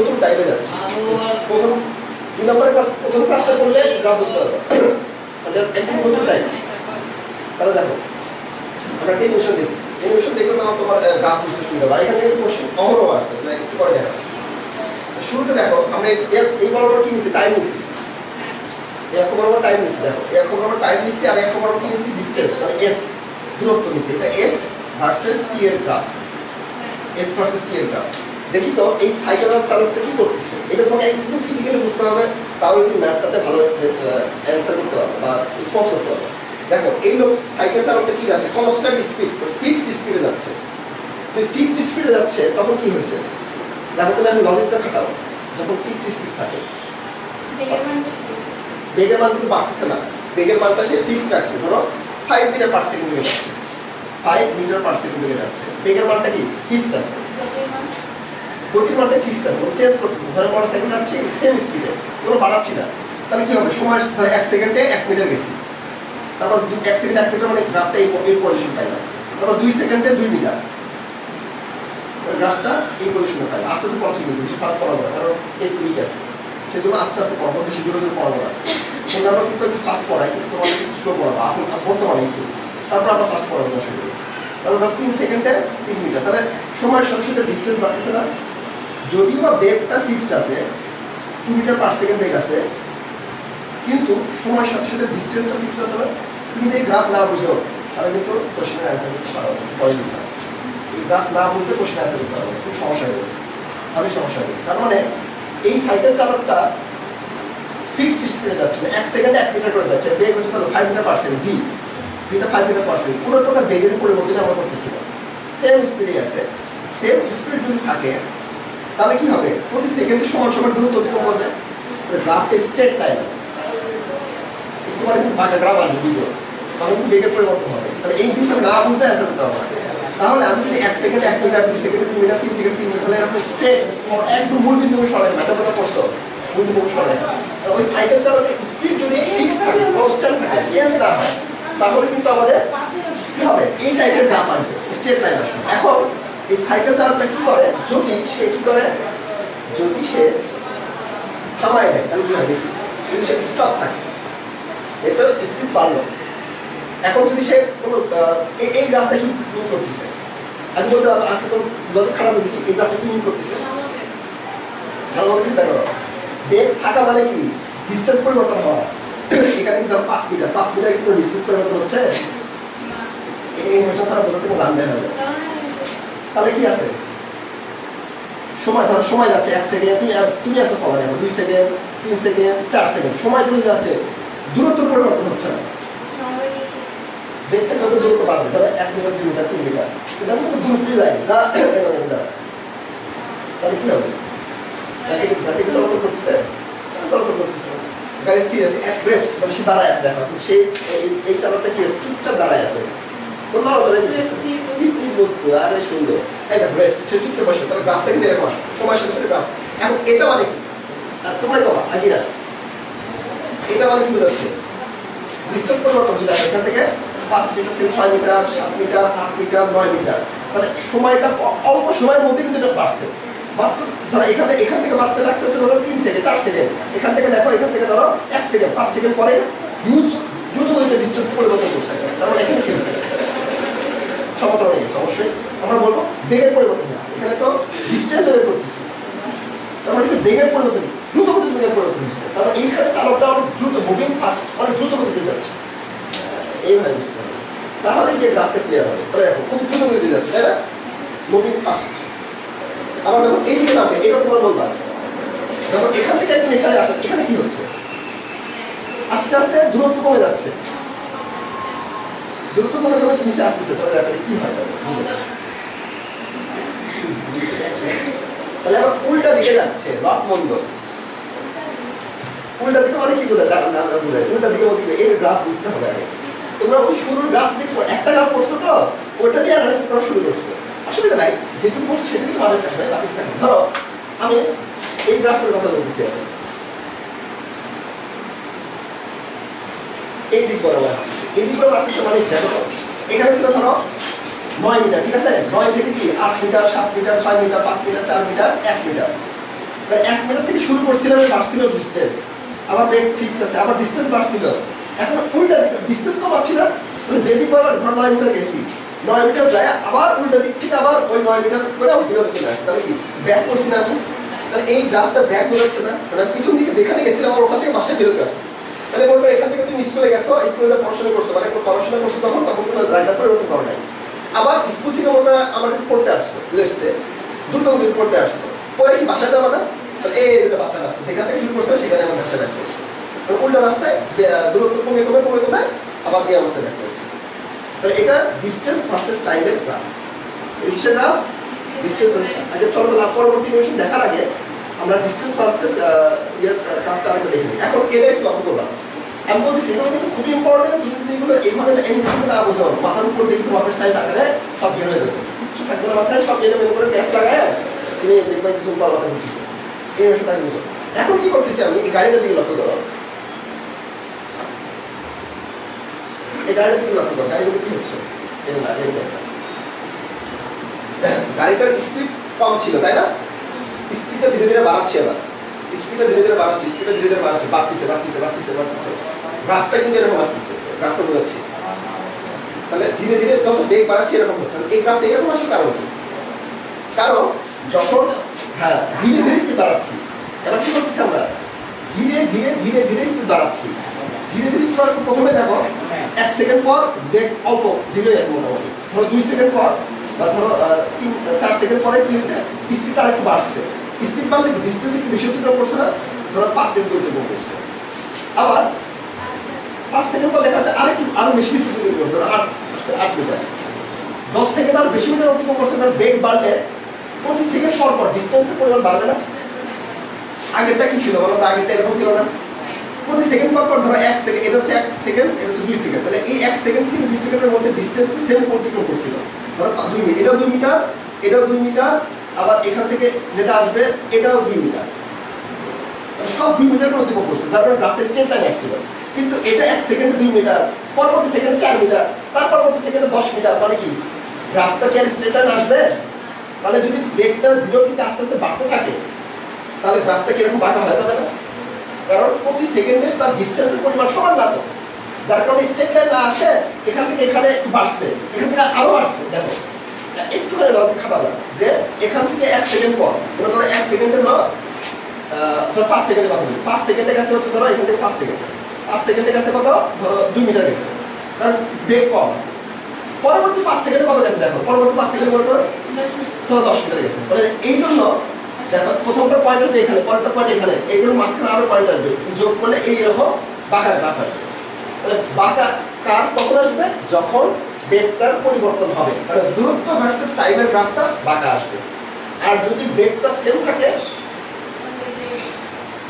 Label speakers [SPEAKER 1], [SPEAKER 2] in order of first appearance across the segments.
[SPEAKER 1] নতুন টাইপে যাচ্ছে। প্রথম 2 নম্বরের ক্লাস প্রথম ক্লাসটা করলে গ্রাফ বুঝতে পারবে, একদম নতুন টাইপ। তাহলে দেখো আমরা টেলিভিশন দেখি, টেলিভিশন দেখলে তো তোমার গ্রাফ বুঝতে সুবিধা হবে। এখান থেকে কোশ্চেন অহরহ আসছে, একটু পরে দেখাচ্ছি। শুরুতে দেখো আমরা এই বরাবর কি নিচ্ছি, টাইম নিচ্ছি, এক বরাবর টাইম নিচ্ছি। দেখো এক বরাবর টাইম নিচ্ছি আর এক বরাবর কি নিচ্ছি, ডিসটেন্স মানে এস, দূরত্ব নিচ্ছি। এটা এস ভার্সেস টি এর গ্রাফ, এস ভার্সেস টি এর গ্রাফ। দেখি তো এই সাইকেল চালকটা কি করতেছে, এটা তোমাকে একটু ফিজিক্যালি বুঝতে হবে, তাহলে তুমি ম্যাথটাতে ভালো অ্যান্সার করতে পারবে বা রেসপন্স করতে পারবে। দেখো এই লোক সাইকেল চালকটা কি যাচ্ছে, কনস্ট্যান্ট স্পিড, ফিক্সড স্পিডে যাচ্ছে। তো ফিক্সড স্পিডে যাচ্ছে তখন কি হয়েছে, দেখো তুমি আমি লজিকটা খাটাও। যখন ফিক্সড স্পিড থাকে বেগের মান কিন্তু বাড়তেছে না, বেগের মানটা সে ফিক্সড রাখছে। ধরো 5 মিটার পার সেকেন্ড বেগে যাচ্ছে, 5 মিটার পার সেকেন্ড বেগে যাচ্ছে, বেগের মানটা কি ফিক্সড আছে, গতির মানটা ফিক্সড আছে, চেঞ্জ করতেছে। ধরো বড় সেকেন্ড যাচ্ছে সেম স্পিডে, কোনো বাড়াচ্ছি না, তাহলে কি হবে, সময় ধরো 1 সেকেন্ডে 1 মিটার গেছি, তারপর 1 সেকেন্ডে 1 মিটার মানে গ্রাফটা এই পজিশন পাই না, তারপর 2 সেকেন্ডে 2 মিটার, গ্রাফটা এই পজিশনে পাই, আস্তে আস্তে পড়াচ্ছি কিন্তু বেশি ফাস্ট পড়াবো না, কারণ এই কুইক আছে, সেই জন্য আস্তে আস্তে পড়াবো, বেশি জোরে জোরে পড়াবো না। অন্যান্য কিন্তু একটু ফাস্ট পড়াই, কিন্তু তোমাদের একটু স্লো পড়াবো, এখন বর্তমানে একটু, তারপর আমরা ফাস্ট পড়াবো না শুরু। তারপর ধর 3 সেকেন্ডে 3 মিটার, তাহলে সময়ের সাথে সাথে ডিস্টেন্স বাড়তেছে না। যদিও বা বেগটা ফিক্সড আছে, 2 মিটার পার সেকেন্ড বেগ আছে, কিন্তু সময়ের সাথে সাথে ডিস্টেন্সটা ফিক্সড আছে না। তুমি যদি এই গ্রাফ না বুঝো তাহলে কিন্তু কোশ্চেনের অ্যান্সার করতে পারো না, পয়েন্ট না। এই গ্রাফ না বুঝলে কোশ্চেন অ্যান্সার করতে পারো না, খুব সমস্যা হয়ে যাবে, আমি সমস্যা হয়ে যাবে। তার মানে এই সাইকেল চালকটা ফিক্সড স্পিডে যাচ্ছে না, 1 সেকেন্ডে 1 মিটার করে যাচ্ছে, বেগ হচ্ছে তাহলে 5 মিটার পার সেকেন্ড, ভিটা 5 মিটার পার সেকেন্ড, কোনো প্রকার বেগের পরিবর্তন আমরা করতেছি না, সেম স্পিডে আছে। সেম স্পিড যদি থাকে তাহলে কি হবে, প্রতি সেকেন্ডে সমান সমান দূরত্ব অতিক্রম করবে, গ্রাফটা স্ট্রেট লাইন আছে, একটু মানে খুব বাঁকা গ্রাফ আসবে বুঝো, তখন কিন্তু বেগের পরিবর্তন হবে। তাহলে এই বিষয় না বুঝতে অ্যান্সার করতে হবে। তাহলে আমি যদি 1 সেকেন্ডে 1 মিটার, 2 সেকেন্ডে 2 মিটার, 3 সেকেন্ডে 3 মিটার, তাহলে আপনি স্ট্রেট একদম মূল বিন্দু সরাই ম্যাথামেটিক্যাল করছো, মূল বিন্দু সরাই। ওই সাইকেল চালানোর স্পিড যদি ফিক্স থাকে, কনস্ট্যান্ট থাকে, চেঞ্জ না হয়, তাহলে কিন্তু আমাদের কি হবে, এই টাইপের গ্রাফ আসবে, স্ট্রেট লাইন আসবে। এখন এই সাইকেল চালকটা কি করে, যদি সে কি করে, যদি সে থামায় দেয় তাহলে কি হয় দেখি, যদি সে স্টপ থাকে, এতে স্পিড বাড়লো। এখন যদি সে কোনো এই গ্রাফটা কি মিন করতেছে, আমি বলতে পারবো আচ্ছা তো লজিক খারাপ দেখি এই গ্রাফটা কি মিন করতেছে, ভালোভাবে চিন্তা করো। বেগ থাকা মানে কি, ডিস্টেন্স পরিবর্তন হওয়া। এখানে কি ধরো 5 মিটার, 5 মিটার কিন্তু ডিস্টেন্স পরিবর্তন হচ্ছে, এই ইনফরমেশন ছাড়া বোঝাতে কোনো জানবে হবে। তাহলে কি আছে, সময় ধরো সময় যাচ্ছে 1 সেকেন্ড, তুমি আসতে পারো দেখো 2 সেকেন্ড, 3 সেকেন্ড, 4 সেকেন্ড, সময় যদি যাচ্ছে, দূরত্ব পরিবর্তন হচ্ছে না, বেগ থেকে হয়তো দূরত্ব বাড়বে, তবে 1 মিটার, 2 মিটার, 3 মিটার, কিন্তু আমি কোনো দূরত্বই যায়নি, তাহলে কি হবে, গাড়ি চলাচল করতেছে, চলাচল করতেছে, গাড়ি স্থির আছে, রেস্ট মানে সে দাঁড়ায় আছে। দেখো সেই এই চালকটা কি আছে, চুপচাপ দাঁড়ায় আছে, কোনো নড়াচড়াই করতেছে, স্থির বস্তু, আরে সুন্দর, এই দেখো রেস্ট, সে চুপচাপ বসে, তাহলে গ্রাফটা কিন্তু এরকম আসছে, সময়ের সাথে সাথে গ্রাফ। এখন এটা মানে কি, তোমার বাবা আগে না, এটা মানে কি বোঝাচ্ছে, ডিস্টেন্স পরিবর্তন হচ্ছে। দেখো এখান থেকে 5 মিটার থেকে 6 মিটার, 7 মিটার, 8 মিটার, 9 মিটার, তাহলে সময়টা অল্প সময়ের মধ্যে কিন্তু এটা বাড়ছে। মাত্র ধরো এখান থেকে বাড়তে লাগছে হচ্ছে ধরো 3 সেকেন্ড, 4 সেকেন্ড, এখান থেকে দেখো এখান থেকে ধরো 1 সেকেন্ড, 5 সেকেন্ড পরে হিউজ দ্রুত গতিতে ডিস্টেন্স পরিবর্তন করছে। কারণ এখানে কি হচ্ছে, সমতল হয়ে গেছে, অবশ্যই আমরা বলবো বেগের পরিবর্তন হচ্ছে, এখানে তো ডিস্টেন্স বের করতেছি, তার মানে বেগের পরিবর্তন, দ্রুত গতিতে বেগের পরিবর্তন হচ্ছে, তারপর এইখানে চালকটা অনেক দ্রুত, মুভিং ফাস্ট, অনেক দ্রুত গতিতে যাচ্ছে, এইভাবে বুঝতে হবে, তাহলে যে গ্রাফটা ক্লিয়ার হবে। তাহলে দেখো খুব দ্রুত গতিতে যাচ্ছে, তাই না, মুভিং ফাস্ট। আবার যখন এই দিকে নামবে, এটা তোমরা বলবা, যখন এখান থেকে একদম এখানে আসে, এখানে কি হচ্ছে, আস্তে আস্তে দূরত্ব কমে যাচ্ছে, দূরত্ব কমে কমে কি নিচে আসতেছে, তাহলে দেখো কি হয়, তাহলে আবার উল্টা দিকে যাচ্ছে, লট মন্দ, উল্টা দিকে মানে কি বোঝায়, আমরা বোঝাই উল্টা দিকে বলতে এই গ্রাফ বুঝতে হবে আগে। তোমরা ওই শুরুর গ্রাফ দেখো, একটা গ্রাফ করছো তো ওইটা দিয়ে অ্যানালাইসিস করা শুরু করছো, অসুবিধা নাই, যেটুকু করছো সেটুকু মাঝে থাকবে, বাকি থাকবে। ধরো আমি এই গ্রাফের কথা বলতেছি, এই দিক বরাবর আসছে, এই দিক বরাবর আসছে মানে দেখো এখানে ছিল ধরো 9 মিটার, ঠিক আছে, 9 থেকে কি 8 metre, 7 metre, 6 metre, 5 metre, 4 metre, 1 metre, তাই 1 মিটার থেকে শুরু করছিলাম, বাড়ছিল ডিস্টেন্স, আবার বেগ ফিক্স আছে, আবার ডিস্টেন্স বাড়ছিল। এখন উল্টা দিকে ডিস্টেন্স কমাচ্ছি না, তাহলে যেদিকে আবার ধর 9 মিটার গেছি, 9 মিটার যায় আবার উল্টা দিক থেকে আবার ওই 9 মিটার করে ওই জিরোতে চলে আসছে। তাহলে কি ব্যাক করছি না আমি? তাহলে এই গ্রাফটা ব্যাক বোঝাচ্ছে না, মানে পিছন দিকে যেখানে গেছিলাম আমার ওখান থেকে বাসায় ফেরত আসছি। তাহলে বলবো এখান থেকে তুমি স্কুলে গেছো, স্কুলে পড়াশোনা করছো, মানে পড়াশোনা করছো তখন কোনো জায়গা পরিবর্তন করো নাই। আবার স্কুল থেকে মনে হয় আমার কাছে পড়তে আসছো, লেটসে দ্রুত গতিতে পড়তে আসছো, পরে কি বাসায় যাবো না? তাহলে এই বাসার রাস্তা যেখান থেকে শুরু করছো সেখানে আমার বাসায় ব্যাক করছে। উল্টা রাস্তায় দূরত্ব কমে কমে কমে কমে আবার এই অবস্থায় ব্যাক করছে। তাহলে এটা ডিস্টেন্স ভার্সেস টাইমের গ্রাফ। রিক্সার গ্রাফ ডিস্টেন্স আগে চলো পরবর্তী নিউশন দেখার আগে আমরা ডিস্টেন্স ভার্সেস গ্রাফটা আরেকটা দেখে নিই। এখন এটা একটু লক্ষ্য করলাম, আমি বলছি এগুলো কিন্তু খুবই ইম্পর্টেন্ট। যদি এগুলো এইভাবে না বুঝো, মাথার উপর দেখি তোমার সাইজ আকারে সব বের হয়ে যাবে, কিছু থাকবে না মাথায়, সব বের করে প্যাচ লাগায় তুমি দেখবে কিছু মাথা ঘুরতেছে, এই বিষয়টা আমি বুঝো। এখন কি করতেছি আমি, এই গাড়িটার দিকে লক্ষ্য করো, এই গাড়িটার দিকে লক্ষ্য করো, গাড়িগুলো কি হচ্ছে, গাড়িটার স্পিড কম ছিল তাই না? স্পিডটা ধীরে ধীরে বাড়াচ্ছে, এবার স্পিডটা ধীরে ধীরে বাড়াচ্ছে, স্পিডটা ধীরে ধীরে বাড়াচ্ছে, বাড়তেছে বাড়তেছে বাড়তেছে বাড়তেছে, গ্রাফটা কিন্তু এরকম আসতেছে, গ্রাফটা বোঝাচ্ছে। তাহলে ধীরে ধীরে যত বেগ বাড়াচ্ছে এরকম হচ্ছে। এই গ্রাফটা এরকম আসার কারণ কি? কারণ যখন ধীরে ধীরে স্পিড বাড়াচ্ছি, এবার কি করতেছি আমরা ধীরে ধীরে ধীরে ধীরে স্পিড বাড়াচ্ছি, ধীরে ধীরে স্পিড বাড়াচ্ছি। প্রথমে দেখো 1 সেকেন্ড পর বেগ অল্প জিরো আছে মোটামুটি, ধরো 2 সেকেন্ড পর বা ধরো 3-4 সেকেন্ড পরে কি হয়েছে, স্পিডটা আরেকটু বাড়ছে। স্পিড বাড়লে ডিস্টেন্স একটু বেশি অতিক্রম করছে না, ধরো 5 মিনিট অতিক্রম করছে। আবার 5 সেকেন্ড পর দেখা যাচ্ছে আরো বেশি বেশি অতিক্রম করছে, ধরো 8 মিটার। 10 সেকেন্ড আর বেশি মিটার অতিক্রম করছে, কারণ বেগ বাড়লে প্রতি সেকেন্ড পর পর ডিস্টেন্সের পরিমাণ বাড়বে না? আগেরটা কি ছিল বলো তো? আগেরটা এরকম ছিল না, প্রতি সেকেন্ড পর পর ধরো 1 সেকেন্ড, এটা হচ্ছে 1 সেকেন্ড, এটা হচ্ছে 2 সেকেন্ড, তাহলে এই 1 সেকেন্ড থেকে 2 সেকেন্ডের মধ্যে ডিস্টেন্সটা সেম অতিক্রম করছিল। ধরো 2 মিটার, এটাও 2 মিটার, এটাও 2 মিটার, আবার এখান থেকে যেটা আসবে এটাও 2 মিটার, সব 2 মিটার করে অতিক্রম করছে। তারপরে গ্রাফটা স্ট্রেট লাইন আসছিল, কিন্তু এটা 1 সেকেন্ডে 2 মিটার, পরবর্তী সেকেন্ডে 4 মিটার, তার পরবর্তী সেকেন্ডে 10 মিটার। মানে কি গ্রাফটা কি আর স্ট্রেট লাইন আসবে? তাহলে যদি বেগটা 0 থেকে আস্তে আস্তে বাড়তে থাকে তাহলে গ্রাফটা কিরকম বাঁকা হয়ে যাবে না? কারণ প্রতি সেকেন্ডে তার ডিস্টেন্সের পরিমাণ সমান না, তো যার কারণে স্ট্রেট লাইন না আসে, এখান থেকে এখানে একটু বাড়ছে, এখান থেকে আরো বাড়ছে। দেখো একটুখানি লজিক খাটাবে যে এখান থেকে 1 সেকেন্ড পর, মনে করো 1 সেকেন্ডে ধরো 5 সেকেন্ডের কথা বলি, 5 সেকেন্ডে গেছে হচ্ছে ধরো এখান থেকে 5 সেকেন্ড, 5 সেকেন্ডে গেছে কত, ধরো 2 মিটার গেছে, কারণ বেগ কম আছে। পরবর্তী 5 সেকেন্ডে কত গেছে দেখো, পরবর্তী 5 সেকেন্ড মনে করো ধরো 10 মিটার গেছে। তাহলে এই জন্য দেখো প্রথমটা পয়েন্ট আসবে এখানে, পরেরটা পয়েন্ট এখানে, এইগুলো মাঝখানে আরো পয়েন্ট আসবে, যোগ করলে এইরকম বাঁকা গ্রাফ আসবে। তাহলে বাঁকা কার কখন আসবে? যখন বেগটার পরিবর্তন হবে, তাহলে দূরত্ব ভার্সেস টাইমের গ্রাফটা বাঁকা আসবে। আর যদি বেগটা সেম থাকে,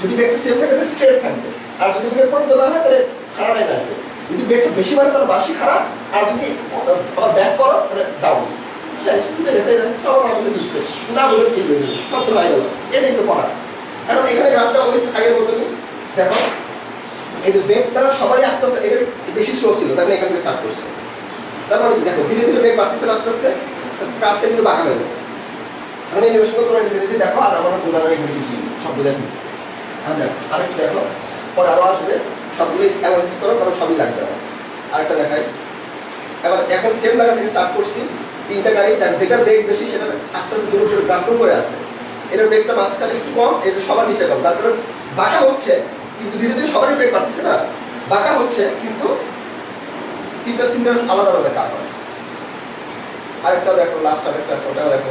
[SPEAKER 1] যদি বেগটা সেম থাকে তাহলে স্ট্রেট থাকবে, আর যদি বেগ পরিবর্তন না হয় তাহলে খারাপ লাইন আসবে। যদি বেগটা বেশি বাড়ে তাহলে বাসি খারাপ, আর যদি আবার ব্যাক করো তাহলে ডাউন। না বলে কি সব তো হয়ে গেল, এটাই তো পড়া। এখন এখানে গ্রাফটা আগের মতনই দেখো, এই যে বেগটা সবাই আস্তে আস্তে এটা বেশি স্লো ছিল, তার মানে এখান থেকে স্টার্ট করছে। তার মানে দেখো ধীরে ধীরে বেগ বাড়তেছে আস্তে আস্তে, গ্রাফটা কিন্তু বাঁকা হয়ে যাবে। এখন এই নিবেশন তোমরা ধীরে ধীরে দেখো, আর আমার বোঝানোর এখানে কিছু সব বোঝা দিচ্ছি। আর দেখো আরেকটু দেখো, পরে আরও আসবে, সবগুলোই অ্যানালাইসিস করো, কারণ সবই লাগবে। আরেকটা দেখাই, এবার এখন সেম জায়গা থেকে স্টার্ট করছি, 3টা গাড়ি, যেটার বেগ বেশি সেটা আস্তে আস্তে দূরত্বের গ্রাফও করে আছে, এটার বেগটা মাঝখানে একটু কম, এটা সবার নিচে কম, তার কারণ বাঁকা হচ্ছে, কিন্তু ধীরে ধীরে সবারই বেগ বাড়তেছে না, বাঁকা হচ্ছে, কিন্তু তিনটার আলাদা আলাদা কাপ আছে। আরেকটা দেখো, লাস্ট আরেকটা, ওটা দেখো,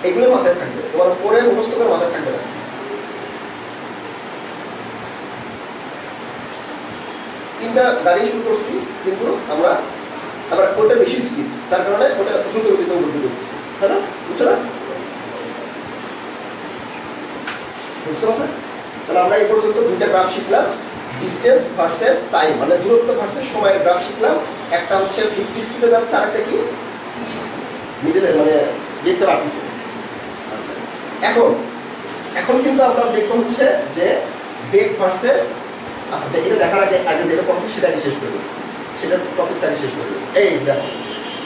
[SPEAKER 1] এগুলো মাথায় থাকবে, তোমার পরে মুখস্থ করে মাথায় থাকবে না। তিনটা গাড়ি শুরু করছি, কিন্তু আমরা আবার ওটা বেশি স্পিড, তার কারণে ওটা দ্রুত গতিতে উন্নতি করতেছি, তাই না? বুঝছো না? বুঝছো কথা? তাহলে আমরা এই পর্যন্ত 2টা গ্রাফ শিখলাম, ডিস্টেন্স ভার্সেস টাইম, মানে দূরত্ব ভার্সেস সময়ের গ্রাফ শিখলাম। একটা হচ্ছে ফিক্সড স্পিডে যাচ্ছে, আরেকটা কি মিডলে, মানে বেগটা বাড়তেছে। আচ্ছা, এখন কিন্তু আমরা দেখবো হচ্ছে যে বেগ ভার্সেস, আচ্ছা এটা দেখার আগে যেটা পড়ছে সেটা আগে শেষ করবো, সেটার টপিকটা আগে শেষ করবো। এই দেখো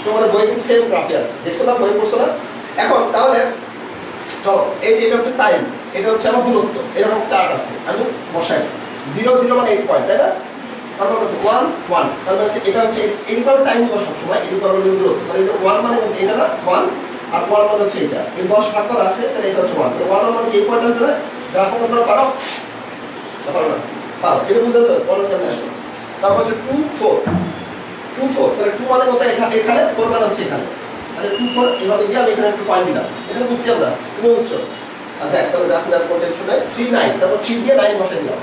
[SPEAKER 1] তোমার বই কিন্তু সেম গ্রাফে আছে, দেখছো না? বই পড়ছো না? এখন তাহলে চলো এই যে এটা হচ্ছে টাইম, এটা হচ্ছে আমার দূরত্ব, এরকম চার্ট আছে, আমি বসাই 0 0 মানে 8 পয়েন্ট, তাই না? তারপর কত 1 1, তারপর হচ্ছে এটা হচ্ছে এদিকে আমরা টাইম দিব সবসময়, এদিকে আমরা দিব দূরত্ব, তাহলে এটা 1 মানে এটা না 1, আর 1 মানে হচ্ছে এটা, এই 10 ভাগ করা আছে, তাহলে এটা হচ্ছে 1, তাহলে 1 মানে এই পয়েন্ট আসবে না? গ্রাফ অঙ্কন পারো? পারো না? পারো, এটা বুঝতে হবে পরের কেমনে আসবে। তারপর হচ্ছে 2 4 2 4, তাহলে 2 মানে কত এখানে, 4 মানে হচ্ছে এখানে, তাহলে 2 4 এভাবে দিয়ে আমি এখানে একটু পয়েন্ট দিলাম, এটা তো বুঝছি আমরা, তুমি বুঝছো? আচ্ছা তাহলে গ্রাফ নেওয়ার কোনো টেনশন নাই। 3 9, তারপর 3 দিয়ে 9 বসাই দিলাম,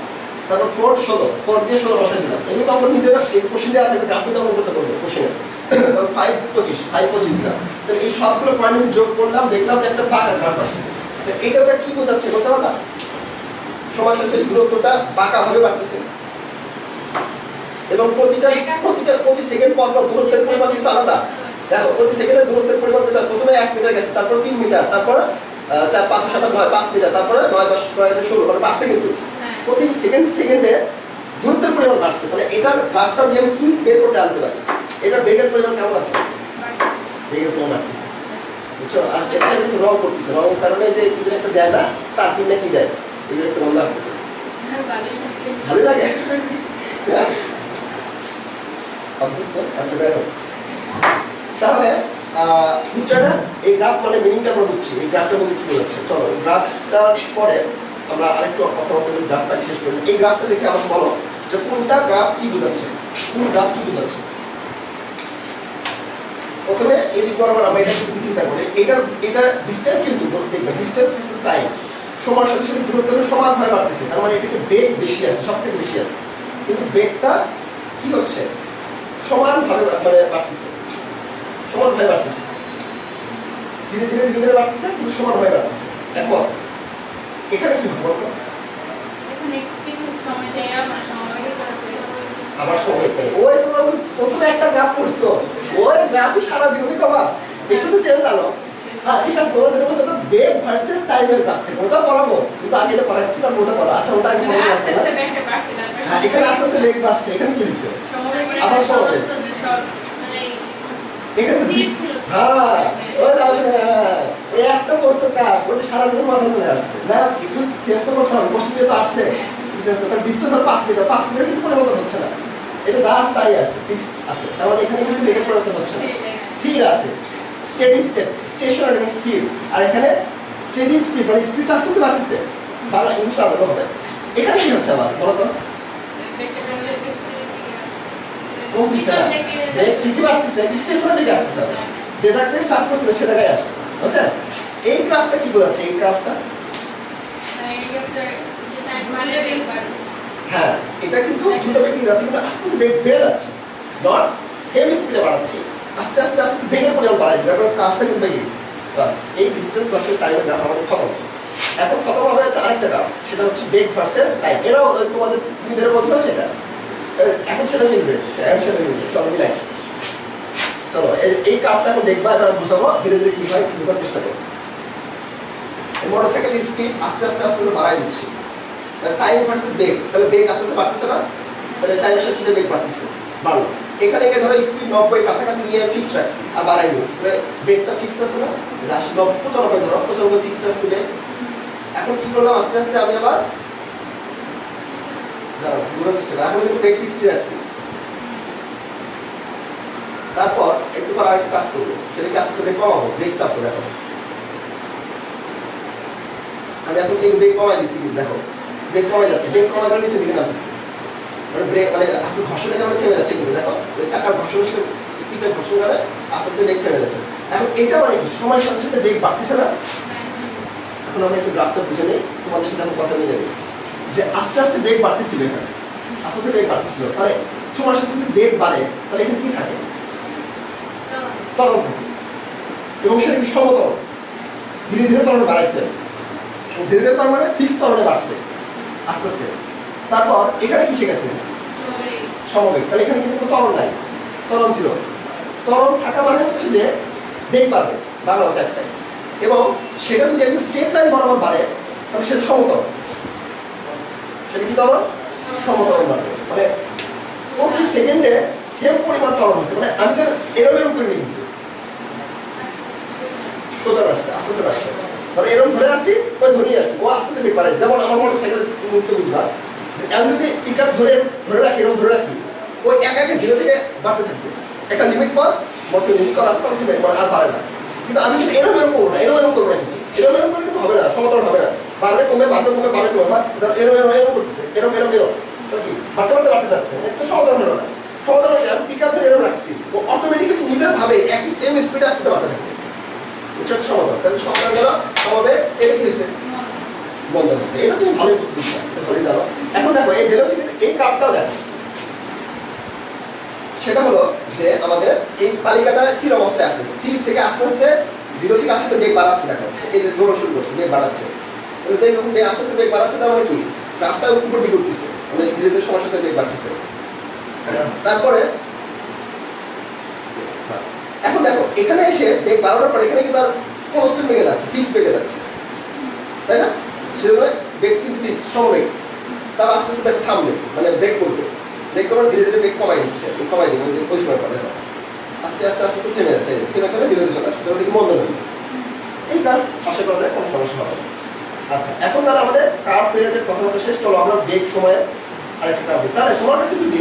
[SPEAKER 1] তারপর 4 16, 4 দিয়ে 16 বসাই দিলাম, এগুলো তখন নিজের এই কোশ্চেন দেওয়া থাকবে, গ্রাফ তখন করতে পারবে কোশ্চেনে। তারপর 5 25 5 25 দিলাম, তাহলে এই সবগুলো পয়েন্ট যোগ করলাম, দেখলাম যে একটা বাঁকা গ্রাফ আসছে। তো এটা ওটা কি বোঝাচ্ছে বলতে পারবা? সময় শেষে দূরত্বটা বাঁকা ভাবে বাড়তেছে, এবং প্রতি সেকেন্ড পর পর দূরত্বের পরিমাণ কিন্তু আলাদা। দেখো প্রতি সেকেন্ডে দূরত্বের পরিমাণ কিন্তু প্রথমে 1 মিটার গেছে, তারপর 3 মিটার, তারপর 4 5 7 9 5 মিটার, তারপরে 9 10 11 16 মানে বাড়ছে কিন্তু প্রতি সেকেন্ডে দূরত্বের পরিমাণ বাড়ছে। তাহলে এটার গ্রাফটা দিয়ে আমি কি বের করতে আনতে পারি? এটার বেগের পরিমাণ কেমন আছে? বেগের পরিমাণ বাড়তেছে, বুঝছো? আর এটা কিন্তু রং করতেছে, রঙের কারণে যে কি একটা দেয় না, তার কিনা কি দেয়, এগুলো একটু বন্ধ আসতেছে, ভালো লাগে। আচ্ছা দেখো তাহলে বুঝছো না, এই গ্রাফ মানে মিনিংটা আমরা বুঝছি, এই গ্রাফটার মধ্যে কি বোঝাচ্ছে। চলো এই গ্রাফটার পরে আমরা আরেকটু কথা বলতে গ্রাফটা শেষ করি। এই গ্রাফটা দেখে আমাকে বলো যে কোনটা গ্রাফ কি বোঝাচ্ছে, কোন গ্রাফ কি বোঝাচ্ছে। প্রথমে এদিক বরাবর আমরা এটা একটু চিন্তা করি, এটা ডিস্টেন্স কিন্তু দেখবে, ডিস্টেন্স ভার্সেস টাইম সময়ের সাথে সাথে দূরত্ব সমানভাবে বাড়তেছে, তার মানে এটাকে বেগ বেশি আছে, সব থেকে বেশি আছে, কিন্তু বেগটা কি হচ্ছে সমানভাবে মানে বাড়তেছে, সমানভাবে বাড়তেছে, ধীরে ধীরে ধীরে ধীরে বাড়তেছে, কিন্তু সমানভাবে বাড়তেছে। এখন এখানে কি হচ্ছে বলতো? আমার সময় চাই, ওই তোমরা প্রথমে একটা গ্রাফ করছো, ওই গ্রাফই সারা জীবনই কমা, একটু তো চেঞ্জ আনো। ঠিক আছে, তোমাদের বলছো তো বেগ ভার্সেস টাইমের গ্রাফ থেকে, ওটা পড়াবো, কিন্তু আগে এটা পড়াচ্ছি, তারপর ওটা পড়া। আচ্ছা ওটা আগে পড়াবো না, হ্যাঁ এখানে আস্তে আস্তে বেগ বাড়ছে, এখানে কি হচ্ছে আবার সময় এখানে হ্যাঁ ওই একটা করছো কাজ, ওটা সারা জীবন মাথা চলে আসছে না, একটু চেষ্টা করতে হবে, কোশ্চেন দিয়ে তো আসছে, তার ডিস্টেন্স হল 5 মিটার, 5 মিটার কিন্তু পরিবর্তন হচ্ছে না, এটা জাস্ট তাই আছে, ফিক্সড আছে, তার মানে এখানে কিন্তু বেগের পরিবর্তন হচ্ছে না, স্থির আছে, স্টেডি স্টেট, স্টেশনারি মানে স্থির, আর এখানে স্টেডি স্পিড মানে স্পিডটা আস্তে আস্তে বাড়তেছে, বাংলা ইংলিশ আলাদা হবে। এখানে কি হচ্ছে আবার বলো তো? কমতেছে না, বেগ ঠিকই বাড়তেছে, কিন্তু পেছনের দিকে আসতেছে, যে জায়গায় স্টার্ট করছিল সে জায়গায় আসছে, বুঝছেন? এই গ্রাফটা কি বোঝাচ্ছে? এই গ্রাফটা হ্যাঁ এটা কিন্তু দ্রুত বেগে যাচ্ছে, কিন্তু আস্তে আস্তে বেগ বেড়ে যাচ্ছে, নট সেম স্পিডে বাড়াচ্ছে, আস্তে আস্তে আস্তে বেগের পরিমাণ বাড়াচ্ছে, তারপর গ্রাফটা কিন্তু বেগে গেছে। বাস এই ডিস্টেন্স ভার্সেস টাইমের গ্রাফ আমাদের খতম। এখন খতম হবে হচ্ছে আরেকটা গ্রাফ, সেটা হচ্ছে বেগ ভার্সেস টাইম। এরাও তোমাদের তুমি যেটা বলছো সেটা এখন সেটা মিলবে, এখন সেটা মিলবে, সব মিলাই। চলো এই গ্রাফটা এখন দেখবা, এটা বুঝাবো ধীরে ধীরে কি হয় বোঝার চেষ্টা করো। মোটরসাইকেল স্পিড আস্তে আস্তে আস্তে বাড়াই দিচ্ছি, তাহলে টাইম ভার্সেস বেগ, তাহলে বেগ আস্তে আস্তে বাড়তেছে না, তাহলে টাইমের সাথে সাথে বেগ বাড়তেছে, বাড়লো। এখানে গিয়ে ধরো স্পিড 90 কাছাকাছি নিয়ে ফিক্সড রাখছি, আর বাড়াইনি, তাহলে বেগটা ফিক্সড আছে না, 95 ধরো 95 ফিক্সড রাখছি বেগ। এখন কি করলাম, আস্তে আস্তে আমি আবার দাঁড়াও বোঝার চেষ্টা করি, এখন কিন্তু বেগ ফিক্সড রাখছি, তারপর একটু পর আরেকটু কাজ করবো, সেটাকে আস্তে আস্তে কমাবো, ব্রেক চাপবো। দেখো আমি এখন এই ব্রেক কমাই দিচ্ছি, কিন্তু দেখো ব্রেক কমাই যাচ্ছে, ব্রেক কমাই করে নিচে দিকে নামতেছি, মানে ব্রেক মানে আস্তে ঘর্ষণে কেমন থেমে যাচ্ছে, কিন্তু দেখো ওই চাকার ঘর্ষণের সাথে পিছের ঘর্ষণ করে আস্তে আস্তে ব্রেক থেমে যাচ্ছে। এখন এটা মানে কি সময়ের সাথে সাথে ব্রেক বাড়তেছে না। এখন আমরা একটু গ্রাফটা বুঝে নিই, তোমাদের সাথে আমি কথা মিলে নিই যে আস্তে আস্তে ব্রেক বাড়তেছিল, এখানে আস্তে আস্তে ব্রেক বাড়তেছিল, তাহলে সময়ের সাথে যদি ব্রেক বাড়ে তাহলে এখানে কি থাকে? ত্বরণ থাকে, এবং সেটা কি সমতল, ধীরে ধীরে ত্বরণ বাড়াইছে, ধীরে ধীরে তার মানে ফিক্সড ত্বরণে বাড়ছে আস্তে আস্তে। তারপর এখানে কি শিখেছে? সমবেগ, তাহলে এখানে কিন্তু কোনো ত্বরণ নাই, ত্বরণ ছিল, ত্বরণ থাকা মানে হচ্ছে যে বেগ বাড়বে, বাংলা কথা একটাই, এবং সেটা যদি একদম স্ট্রেট লাইন বরাবর বাড়ে তাহলে সেটা সমতল, সেটা কি ত্বরণ? সমতল বাড়বে, মানে প্রতি সেকেন্ডে সেম পরিমাণ ত্বরণ হচ্ছে, মানে আমি তো এরকম করে নিই, কিন্তু সোজা বাড়ছে, আস্তে আস্তে বাড়ছে, ধরো এরকম ধরে আসি, ওই ধরেই আসি, ও আস্তে আস্তে বেগ বাড়াইছে। যেমন আমার মোটরসাইকেলের মুখে বুঝবা যে আমি যদি পিক আপ ধরে রাখি, এরকম ধরে রাখি, ওই একা একা 0 থেকে বাড়তে থাকবে। একটা লিমিট পর মোটরসাইকেল লিমিট করা আসতে আমার ঠিক আর বাড়ে না। কিন্তু আমি যদি এরকম করবো না, এরকম করবো না, এরকম করলে কিন্তু হবে না, সমতল হবে না, বাড়বে কমে বাড়বে কমে বাড়বে কমে, বা এরকম করতেছে, এরকম কি বাড়তে বাড়তে বাড়তে যাচ্ছে, একটা সমতল হলো না। সমতল হচ্ছে আমি পিক আপ ধরে এরকম রাখছি, ও অটোমেটিক্যালি নিজের ভাবে একই সেম স্পিডে আসতে বাড়তে থাকবে। বুঝছো সমাধান? তাহলে সমাধান গেল কমাবে, এটা কি হয়েছে? বন্ধ হয়েছে। এটা তুমি ভালোই বুঝছো, ভালোই জানো। এখন দেখো এই ভেলোসিটির এই কার্ভটাও দেখো, সেটা হলো যে আমাদের এই তালিকাটা স্থির অবস্থায় আছে, স্থির থেকে আস্তে আস্তে 0 থেকে আস্তে আস্তে বেগ বাড়াচ্ছে। দেখো এই যে দৌড় শুরু করছে, বেগ বাড়াচ্ছে। তাহলে যে যখন আস্তে আস্তে বেগ বাড়াচ্ছে তার মানে কি গ্রাফটা উপর দিকে উঠতেছে, মানে ধীরে ধীরে সময়ের সাথে বেগ বাড়তেছে। তারপরে এখন দেখো এখানে এসে বেগ বাড়ানোর পর এখানে কিন্তু আর কনস্ট্যান্ট বেগে যাচ্ছে, ফিক্সড বেগে যাচ্ছে, তাই না? সেজন্য বেগ কিন্তু ফিক্সড সমবেগ। তার আস্তে আস্তে দেখো থামবে, মানে ব্রেক করবে, ব্রেক করার ধীরে ধীরে বেগ কমাই দিচ্ছে, এই কমাই দেবে ওই সময় পর দেখো আস্তে আস্তে আস্তে আস্তে থেমে যাচ্ছে, থেমে থেমে ধীরে ধীরে চলে আসছে, ওটা কি মন্দ নেই। এই কার্ভ পাশে করা যায়, কোনো সমস্যা হবে না। আচ্ছা, এখন তাহলে আমাদের কার্ভ রিলেটেড কথাবার্তা শেষ। চলো আমরা বেগ সময়ের আরেকটা গ্রাফ দিই। তাহলে তোমার কাছে যদি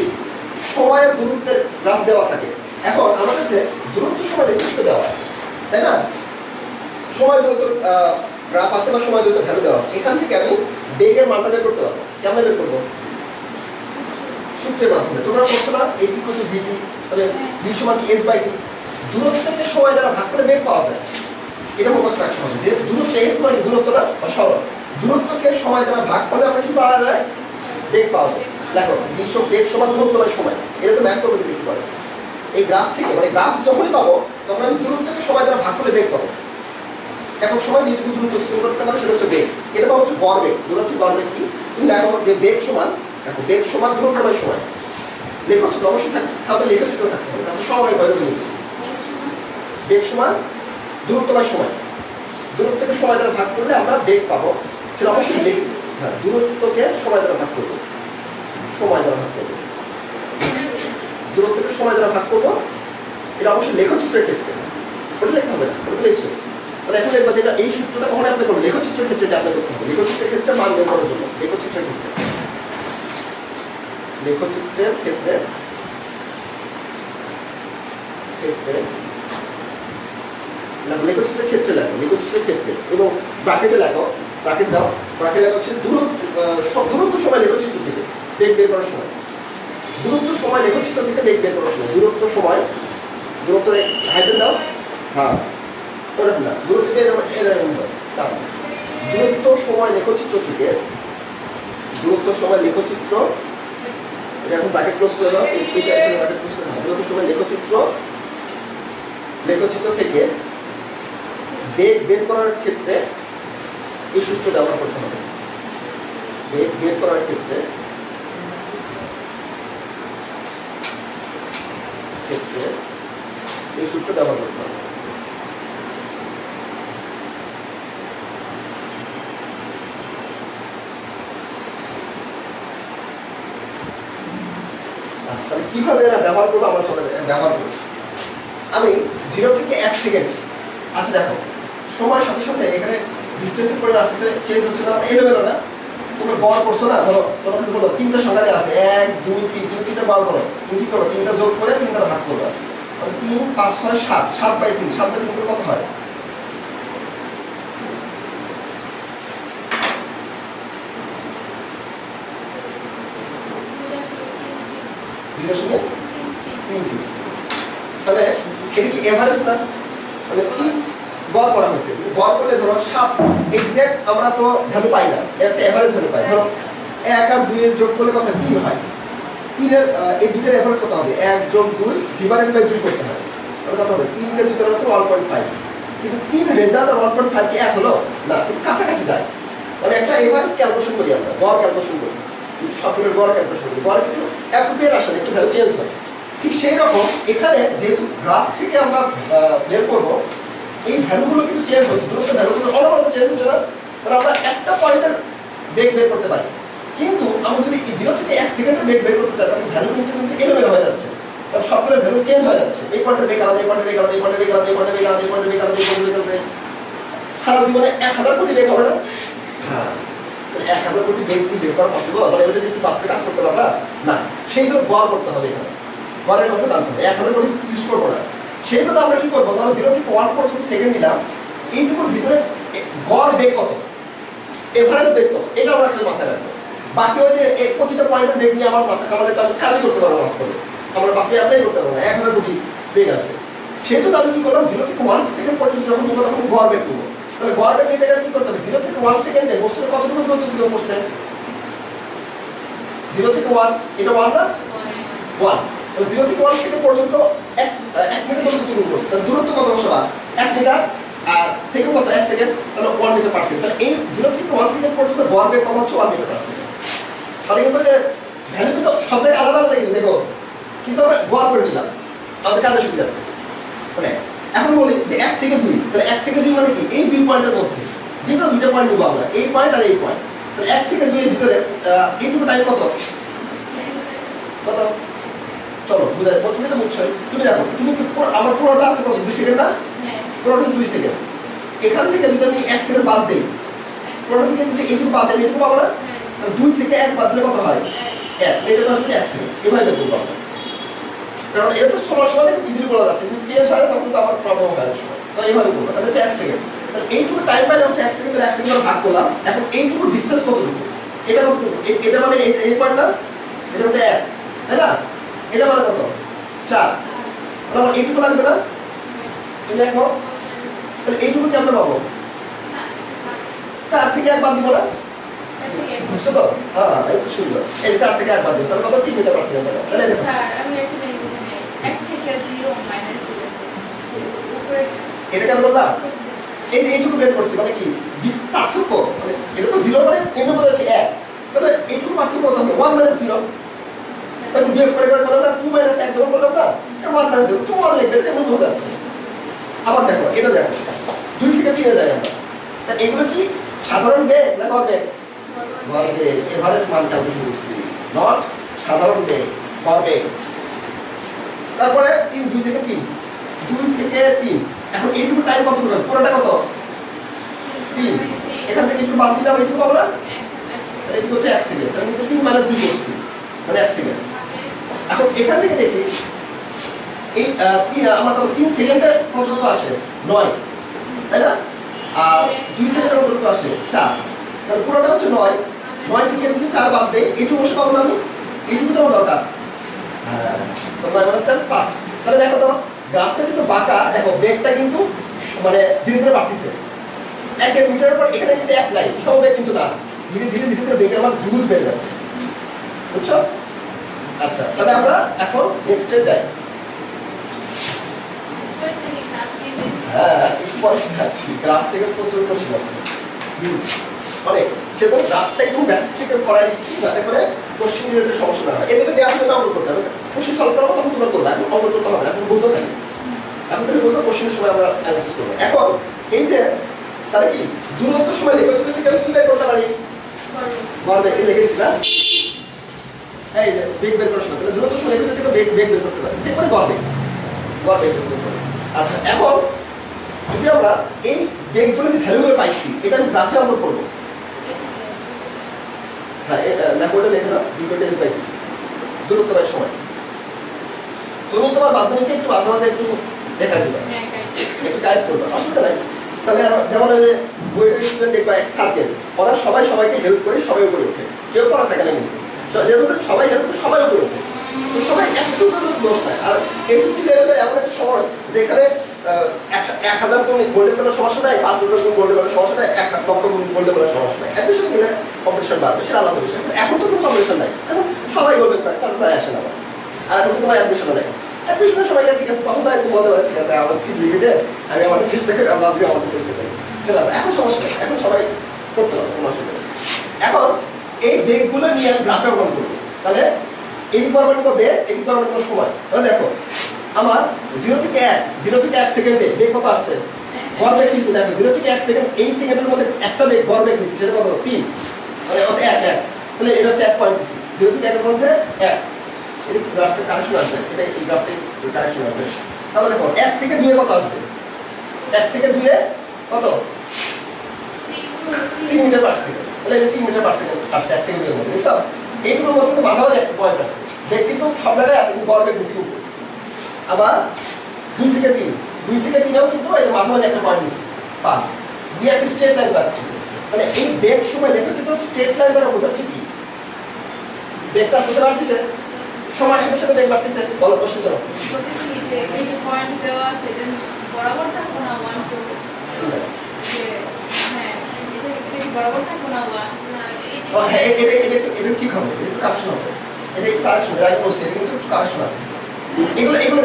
[SPEAKER 1] সময়ের দূরত্বের গ্রাফ দেওয়া থাকে, এখন আমার কাছে দূরত্ব সময় নির্দিষ্ট দেওয়া আছে, তাই না? সময় দূরত্ব গ্রাফ আছে বা সময় দূরত্ব ভ্যালু দেওয়া আছে। এখান থেকে আমি বেগের মানটা বের করতে পারবো। কেমন বের করবো? সূত্রের মাধ্যমে। তোমরা করছো না এস ইকুয়াল টু ভিটি, তাহলে ভি সমান কি এস বাই টি। দূরত্বকে সময় দ্বারা ভাগ করে বেগ পাওয়া যায়, এটা মুখস্থ রাখতে হবে যে দূরত্ব এস মানে দূরত্বটা বা সরল, দূরত্বকে সময় দ্বারা ভাগ করলে আমরা কি পাওয়া যায়? বেগ পাওয়া যায়। দেখো বেগ সমান দূরত্ব বাই সময়, এটা তো ম্যাথ করবে দেখতে পারে। এই গ্রাফ থেকে মানে গ্রাফ যখনই পাবো তখন আমি দূরত্বকে সময় দ্বারা ভাগ করে বেগ পাবো। এখন সময় যেটুকু দূরত্ব অতিক্রম করতে পারে সেটা হচ্ছে বেগ, এটা পাবো হচ্ছে গড় বেগ। বোঝাচ্ছি গড় বেগ কি? তুমি দেখো যে বেগ সমান, দেখো বেগ সমান দূরত্ব বাই সময়, লেখচিত্র অবশ্যই থাকবে, লেখচিত্র থাকতে হবে, তাছাড়া সময় হয়ে যাবে। বেগ সমান দূরত্ব বাই সময়, দূরত্বকে সময় দ্বারা ভাগ করলে আমরা বেগ পাবো, সেটা অবশ্যই বেগ। হ্যাঁ, দূরত্বকে সময় দ্বারা ভাগ করবো, সময় দ্বারা ভাগ করবো, দূরত্বকে সময় দ্বারা ভাগ করবো, এটা অবশ্যই লেখচিত্রের ক্ষেত্রে, ওটা লিখতে হবে না, ওটা তো লিখছো। তাহলে এখন দেখবো যেটা এই সূত্রটা কখনো আপনি করবো লেখচিত্রের ক্ষেত্রে, এটা আপনি করতে হবে লেখচিত্রের ক্ষেত্রে মান বের করার জন্য। লেখচিত্রের ক্ষেত্রে, লেখচিত্রের ক্ষেত্রে লেখচিত্রের ক্ষেত্রে লেখো, লেখচিত্রের ক্ষেত্রে এবং ব্র্যাকেটে লেখো, ব্র্যাকেট দাও, ব্র্যাকেট লেখা হচ্ছে দূরত্ব সময় লেখচিত্র থেকে বেগ বের করার সময়, দূরত্ব সময় লেখচিত্র থেকে বেগ বের করার সময়, দূরত্ব সময়, দূরত্ব হাইড্রেট দাও, হ্যাঁ ওরকম না, দূরত্ব থেকে এরকম দাও, দূরত্ব সময় লেখচিত্র থেকে, দূরত্ব সময় লেখচিত্র, এটা এখন ব্র্যাকেট ক্লোজ করে দাও, এইটা এখানে ব্র্যাকেট ক্লোজ করে দাও, দূরত্ব সময় লেখচিত্র, লেখচিত্র থেকে বেগ বের করার ক্ষেত্রে এই সূত্র ব্যবহার করতে হবে। বেগ বের করার ক্ষেত্রে এই সূত্র ব্যবহার করতে হবে। আচ্ছা, তাহলে কিভাবে এরা ব্যবহার করবো আমরা সবাই ব্যবহার করবো। আমি 0 থেকে 1 সেকেন্ড, আচ্ছা দেখো সময়ের সাথে সাথে এখানে ডিস্টেন্সের পরিমাণ আস্তে আস্তে চেঞ্জ হচ্ছে না, এলোমেলো না। তোমরা গড় করছো না, ধরো তোমার কাছে বলো 3টা সংখ্যা দেওয়া আছে, 1 2 3, তুমি 3টা বার করো, তুমি কি করো 3টা যোগ করে 3 দ্বারা ভাগ করবে, তাহলে 3 5 6 7, 7/3, 7/3 করে কত হয়? তাহলে এটা কি এভারেজ না? মানে 3 গড় করা হয়েছে, গড় করলে ধরো 7 এক্সাক্ট আমরা তো ভ্যালু পাই না, একটা এভারেজ ভ্যালু পাই। ধরো 1 আর 2 এর যোগ করলে কত হয়? 3 হয়। 3 এর এই দুটোর এভারেজ কত হবে? 1 যোগ 2 ডিভাইডেড বাই 2 করতে হয়, তাহলে কত হবে? 3 কে 2 দ্বারা 1.5। কিন্তু 3 রেজাল্ট আর 1.5 কি এক হলো না? কিন্তু কাছাকাছি যায়। মানে একটা এভারেজ ক্যালকুলেশন করি আমরা, গড় ক্যালকুলেশন করি, কিন্তু সবগুলোর গড় ক্যালকুলেশন করি, গড় কিন্তু অ্যাপ্রোপ্রিয়েট আসে না, একটু ভ্যালু চেঞ্জ হয়। ঠিক সেই রকম এখানে যেহেতু গ্রাফ থেকে আমরা বের করবো, এই ভ্যালুগুলো কিন্তু চেঞ্জ হচ্ছে, দূরত্ব ভ্যালুগুলো অনবরত চেঞ্জ হচ্ছে না। তাহলে আমরা একটা পয়েন্টের বেগ বের করতে পারি, কিন্তু আমরা যদি 0 থেকে 1 সেকেন্ডের বেগ বের করতে চাই তাহলে ভ্যালু কিন্তু এলোমেলো হয়ে যাচ্ছে, কারণ সবগুলোর ভ্যালু চেঞ্জ হয়ে যাচ্ছে। এই পয়েন্টের বেগ আলাদা, এই পয়েন্টের বেগ আলাদা, এই পয়েন্টের বেগ আলাদা, এই পয়েন্টের বেগ আলাদা, এই পয়েন্টের বেগ আলাদা, এই পয়েন্টের বেগ আলাদা, এই পয়েন্টের বেগ আলাদা, সারা জীবনে 1000 কোটি বেগ হবে না? হ্যাঁ, 1000 কোটি বেগ কি বের করা পসিবল? মানে এটা যদি পাত্রে কাজ করতে পারবা না, সেই জন্য গড় করতে হবে এখানে, গড়ের কনসেপ্ট আনতে হবে। 1000 কোটি ইউজ করবো না, সেই জন্য আমরা কি করবো, ধরো 0 থেকে 1 পর্যন্ত সেকেন্ড নিলাম, এইটুকুর ভিতরে গড় বেগ কত, এভারেজ বেগ কত, এটা আমরা একটা মাথায় রাখবো। বাকি ওই যে প্রতিটা পয়েন্টের বেগ নিয়ে আমার মাথা কামালে তো আমি কাজই করতে পারবো বাস্তবে, আমার বাস্তবে অ্যাপ্লাই করতে পারবো না, 1000 কোটি বেগ আসবে। সেই জন্য আমি কি করলাম, 0 থেকে 1 সেকেন্ড পর্যন্ত যখন নিবো তখন গড় বেগ করবো। তাহলে গড় বেগ নিতে গেলে কি করতে হবে, 0 থেকে 1 সেকেন্ডে বস্তুটা কতটুকু দূরত্ব থেকে পড়ছে, 0 থেকে 1, এটা 1 না 1, তাহলে 0 থেকে 1 সেকেন্ড পর্যন্ত 1 মিটার দূরত্ব থেকে পড়ছে, তাহলে দূরত্ব কত সবার 1 মিটার, আর সেকেন্ড কত 1 সেকেন্ড, তাহলে 1 মিটার পার সেকেন্ড। তাহলে এই 0 থেকে 1 সেকেন্ড পর্যন্ত গড় বেগ কত হচ্ছে 1 মিটার পার সেকেন্ড। তাহলে কিন্তু যে ভ্যালু কিন্তু সব জায়গায় আলাদা আলাদা কিন্তু দেখো, কিন্তু আমরা গড় করে নিলাম আমাদের কাজের সুবিধা। মানে এখন বলি যে 1 থেকে 2, তাহলে 1 থেকে 2 মানে কি, এই দুই পয়েন্টের মধ্যে যে কোনো দুইটা পয়েন্ট নিবো আমরা, এই পয়েন্ট আর এই পয়েন্ট। তাহলে 1 থেকে 2 এর ভিতরে এইটুকু টাইম কত কত, চলো বুঝাই, তুমি তো বুঝছোই, তুমি দেখো তুমি আমার পুরোটা আছে কত 2 সেকেন্ড না, পুরোটা 2 সেকেন্ড। এখান থেকে যদি আমি 1 সেকেন্ড বাদ দেই, পুরোটা থেকে যদি এইটুকু বাদ দেই, এইটুকু পাবো না, তাহলে 2 থেকে 1 বাদ দিলে কত হয় 1, এটা আসলে 1 সেকেন্ড, এভাবে বের করবো আমরা। কারণ এটা তো সময় সময় ইজিলি বলা যাচ্ছে, কিন্তু চেঞ্জ হয় তখন তো আমার প্রবলেম হয় সময়, তো এইভাবে করবো। তাহলে হচ্ছে 1 সেকেন্ড, তাহলে এইটুকু টাইম পাইলে হচ্ছে 1 সেকেন্ড, 1 সেকেন্ড ভাগ করলাম। এখন এইটুকু ডিস্টেন্স কতটুকু, এটা কতটুকু, এটা মানে এই পয়েন্ট না, এটা হচ্ছে 1, তাই না, এটা মানে কত 4, তাহলে আমার এইটুকু লাগবে না, তুমি দেখো তাহলে এইটুকু কেমন পাবো, 4 থেকে 1 বাদ দিব না, বুঝছো তো? হ্যাঁ একটু সুন্দর, এই 4 থেকে 1 বাদ দিব, তাহলে কত 3 মিটার পার সেকেন্ড পাবো। তাহলে দেখো এটা কেন বললাম, এই যে এইটুকু বের করছি মানে কি পার্থক্য, মানে এটা তো 0 মানে এমনি বোঝা যাচ্ছে 1, তাহলে এইটুকু পার্থক্য কত হবে 1 - 0, তাহলে বিয়োগ করে করলাম না, 2 - 1 যখন করলাম না, 1 - 0, 2 1 লিখবে, এটা এমন বোঝা যাচ্ছে। আবার দেখো এটা দেখো 2 থেকে 3 এ যাই আমরা, তাহলে এগুলো কি সাধারণ বেগ না গড় বেগ, গড় বেগ, এভারেজ মান ক্যালকুলেশন করছি, নট সাধারণ বেগ, গড় বেগ। তারপরে 2 থেকে 3, 2 থেকে 3, এখন এইটুকু টাইম কত হবে, পুরোটা কত 3, এখান থেকে একটু বাদ দিলাম, এইটুকু পাবো না, এইটুকু হচ্ছে 1 সেকেন্ড, তাহলে নিচে 3 - 2 করছি মানে 1 সেকেন্ড। এখন এখান থেকে দেখি এই আমার কত 3 সেকেন্ডে কতটুকু আসে 9, তাই না, আর 2 সেকেন্ডে কতটুকু আসে 4, তাহলে পুরোটা হচ্ছে 9, 9 থেকে যদি 4 বাদ দেই এইটুকু বসে পাবো না আমি, এইটুকু তো আমার দরকার। হ্যাঁ, তোমরা মানে 4 5, তাহলে দেখো তো গ্রাফটা কিন্তু বাঁকা, দেখো বেগটা কিন্তু মানে ধীরে ধীরে বাড়তেছে, 1 মিটারের পর এখানে কিন্তু 1 নাই, সব বেগ কিন্তু না, ধীরে ধীরে ধীরে ধীরে বেগের মান হিউজ বেড়ে যাচ্ছে, বুঝছো? আচ্ছা, তাহলে আমরা এখন নেক্সটে যাই। হ্যাঁ একটু পরে যাচ্ছি, গ্রাফ থেকে প্রচুর কোশ্চেন আসছে হিউজ অনেক, সেজন্য গ্রাফটা একদম বেসিক থেকে করাই দিচ্ছি যাতে করে কোশ্চেন রিলেটেড সমস্যা না হয়। এদেরকে দেওয়ার জন্য অঙ্ক করতে হবে, কোশ্চেন সলভ করবো তখন তোমরা করবে, এখন অঙ্ক করতে হবে না, এখন বুঝো না, এখন তুমি বুঝো কোশ্চেনের সময় আমরা অ্যানালাইসিস করবো। এখন এই যে তাহলে কি দূরত্ব সময় লেখা হচ্ছে থেকে আমি কি বের করতে পারি, গড় বেগ লিখেছি না, এই যে বেগ বের করার সময়, তাহলে দূরত্ব সময় লেখা থেকে বেগ বের করতে পারি, ঠিক মানে গড় বেগ বের করতে পারি। আচ্ছা, এখন যদি আমরা এই বেগগুলো যে ভ্যালুগুলো পাইছি এটা আমি গ্রাফে অঙ্কন করবো। হ্যাঁ ল্যাপটপে লেখে না d/s/t দূরত্ব বাই সময়। তুমি তোমার মাধ্যমিকে একটু মাঝে মাঝে একটু দেখা দিবা, একটু গাইড করবে, অসুবিধা নাই। তাহলে যেমন যে বইয়ের স্টুডেন্ট দেখবা এক সার্কেল, ওরা সবাই সবাইকে হেল্প করে সবাই উপরে ওঠে, কেউ করা থাকে না, কিন্তু যেহেতু সবাই হেল্প করে সবাই উপরে ওঠে, তো সবাই একটু দোষ নাই। আর এসএসসি লেভেলের এমন একটা সময় যেখানে 1000 গুণ গোল্ডেন মেডেলের সমস্যা নাই, 5000 গুণ গোল্ডেন মেডেলের সমস্যা নাই, 1 লক্ষ গুণ গোল্ডেন মেডেলের সমস্যা নাই, অ্যাডমিশন নিলে কম্পিটিশন বাড়বে, সেটা আলাদা বিষয়। এখন তো কোনো কম্পিটিশন নাই, এখন সবাই গোল্ডেন পায়, তাদের প্রায় আসে না। আর এখন তো তোমার অ্যাডমিশনও নেই, অ্যাডমিশনের সবাই ঠিক আছে, তখন একটু বলতে পারে ঠিক আছে আমার সিট লিমিটে, আমি আমাদের সিটটা করে ভাবি আমাদের সিটটা করি, সেটা এখন সমস্যা নেই, এখন সবাই করতে পারবে, কোনো অসুবিধা নেই। এখন এই বেগগুলো নিয়ে গ্রাফে অঙ্কন করবো, তাহলে এদিক বরাবর নিব বেগ, এদিক বরাবর নিব সময়। তাহলে দেখো আমার 0 থেকে 1 সেকেন্ডে বেগ কত আসছে, গড় বেগ কিন্তু দেখো 0 থেকে 1 সেকেন্ড, এই সেকেন্ডের মধ্যে একটা বেগ গড় বেগ নিচ্ছি, সেটা কত 3, মানে কত 1, তাহলে এটা হচ্ছে 1 পয়েন্ট দিচ্ছি, 0 থেকে 1 এর মধ্যে 1, এটা গ্রাফটা কারেকশন আসবে, এটা এই গ্রাফটা কারেকশন আসবে। তাহলে দেখো 1 থেকে 2 এ কত আসবে, 1 থেকে 2 এ কত 3 মিটার পার সেকেন্ড। তাহলে এই 3 মিটার পার সেকেন্ড আসছে 1 থেকে 2 এর মধ্যে, দেখছো? এইগুলোর মধ্যে কিন্তু মাঝামাঝি একটা পয়েন্ট আছে, বেগ কিন্তু সব জায়গায় আছে, কিন্তু বড় বেগ বেশি কিন্তু। আবার 2 থেকে 3, 2 থেকে 3এও কিন্তু এই মাঝামাঝি একটা পয়েন্ট দিচ্ছি 5 দিয়ে একটা স্ট্রেট লাইন পাচ্ছি। মানে এই বেগ সময় লেখা হচ্ছে তো স্ট্রেট লাইন দ্বারা বোঝাচ্ছে কি, বেগটা আসতে বাড়তেছে, সময়ের সাথে সাথে বেগ বাড়তেছে। বলো প্রশ্ন করো।
[SPEAKER 2] এই যে পয়েন্ট দেওয়া আছে এটা বরাবর থাকবো না 1 2 হ্যাঁ এটা বরাবর থাকবো না 1
[SPEAKER 1] ও হ্যাঁ, এটা ঠিক হবে, এটা একটু কারেকশন হবে, এটা একটু কারেকশন রাইট বলছি, এটা কিন্তু একটু কারেকশন আছে। এগুলো দেখো,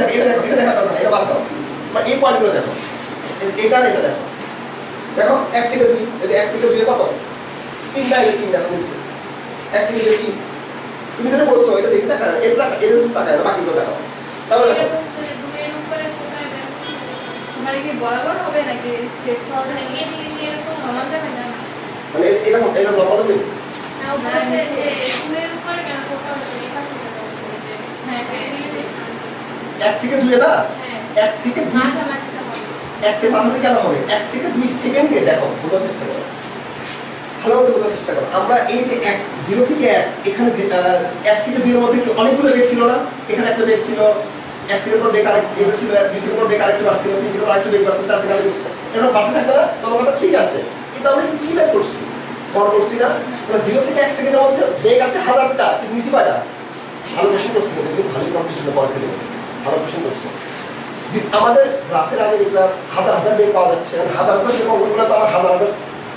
[SPEAKER 1] এটা দেখা দরকার না, এটা বাদ দাও। মানে এই পয়েন্টগুলো দেখো, এটা আর এটা দেখো, দেখো 1 থেকে 2, এই 1 থেকে 2 কত, 3 বাইরে 3 দেখো নিচে 1 থেকে 2 3। তুমি যেটা বলছো এটা দেখি দেখা, এটা তাকায় না, বাকিগুলো দেখো। তাহলে দেখো
[SPEAKER 2] দুইয়ের উপরে কোথায় মানে কি বরাবর হবে নাকি স্ট্রেট ফরওয়ার্ড হবে, এদিকে এরকম সমান যাবে না,
[SPEAKER 1] মানে এরকম নরমাল হবে
[SPEAKER 2] না উপরে যে দুইয়ের উপরে কেন ফোকাস হচ্ছে এই পাশে কেন হচ্ছে, হ্যাঁ হ্যাঁ এই স্থান
[SPEAKER 1] 1 থেকে 2 না,
[SPEAKER 2] হ্যাঁ
[SPEAKER 1] 1 থেকে 2
[SPEAKER 2] মাঝামাঝিটা হবে,
[SPEAKER 1] 1 থেকে মাঝামাঝি কেন হবে, 1 থেকে 2 সেকেন্ডে দেখো বোঝার চেষ্টা করো, ভালো মতো বোঝার চেষ্টা করো। আমরা এই যে 0 থেকে 1 এখানে 1 থেকে 2 এর মধ্যে কি অনেকগুলো বেগ ছিল না, এখানে একটা বেগ ছিল, 1 সেকেন্ড পর বেগ আরেকটা ছিল, 2 সেকেন্ড পর বেগ আরেকটা বাড়ছিল, 3 সেকেন্ড পর আরেকটা বেগ বাড়ছিল, 4 সেকেন্ড এরকম বাড়তে থাকবে না? তোমার কথা ঠিক আছে, কিন্তু আমরা কি বের করছি, কর করছি না? তাহলে 0 থেকে 1 সেকেন্ডের মধ্যে বেগ আছে 1000টা, কিন্তু নিচে পায়টা ভালো কোশ্চেন করছি, কিন্তু ভালো কম্পিটিশনে পড়াছিল, ভালো কোশ্চেন করছে। যে আমাদের গ্রাফের আগে দেখলাম হাজার হাজার বেগ পাওয়া যাচ্ছে, হাজার হাজার বেগ অঙ্কগুলো তো আমার হাজার হাজার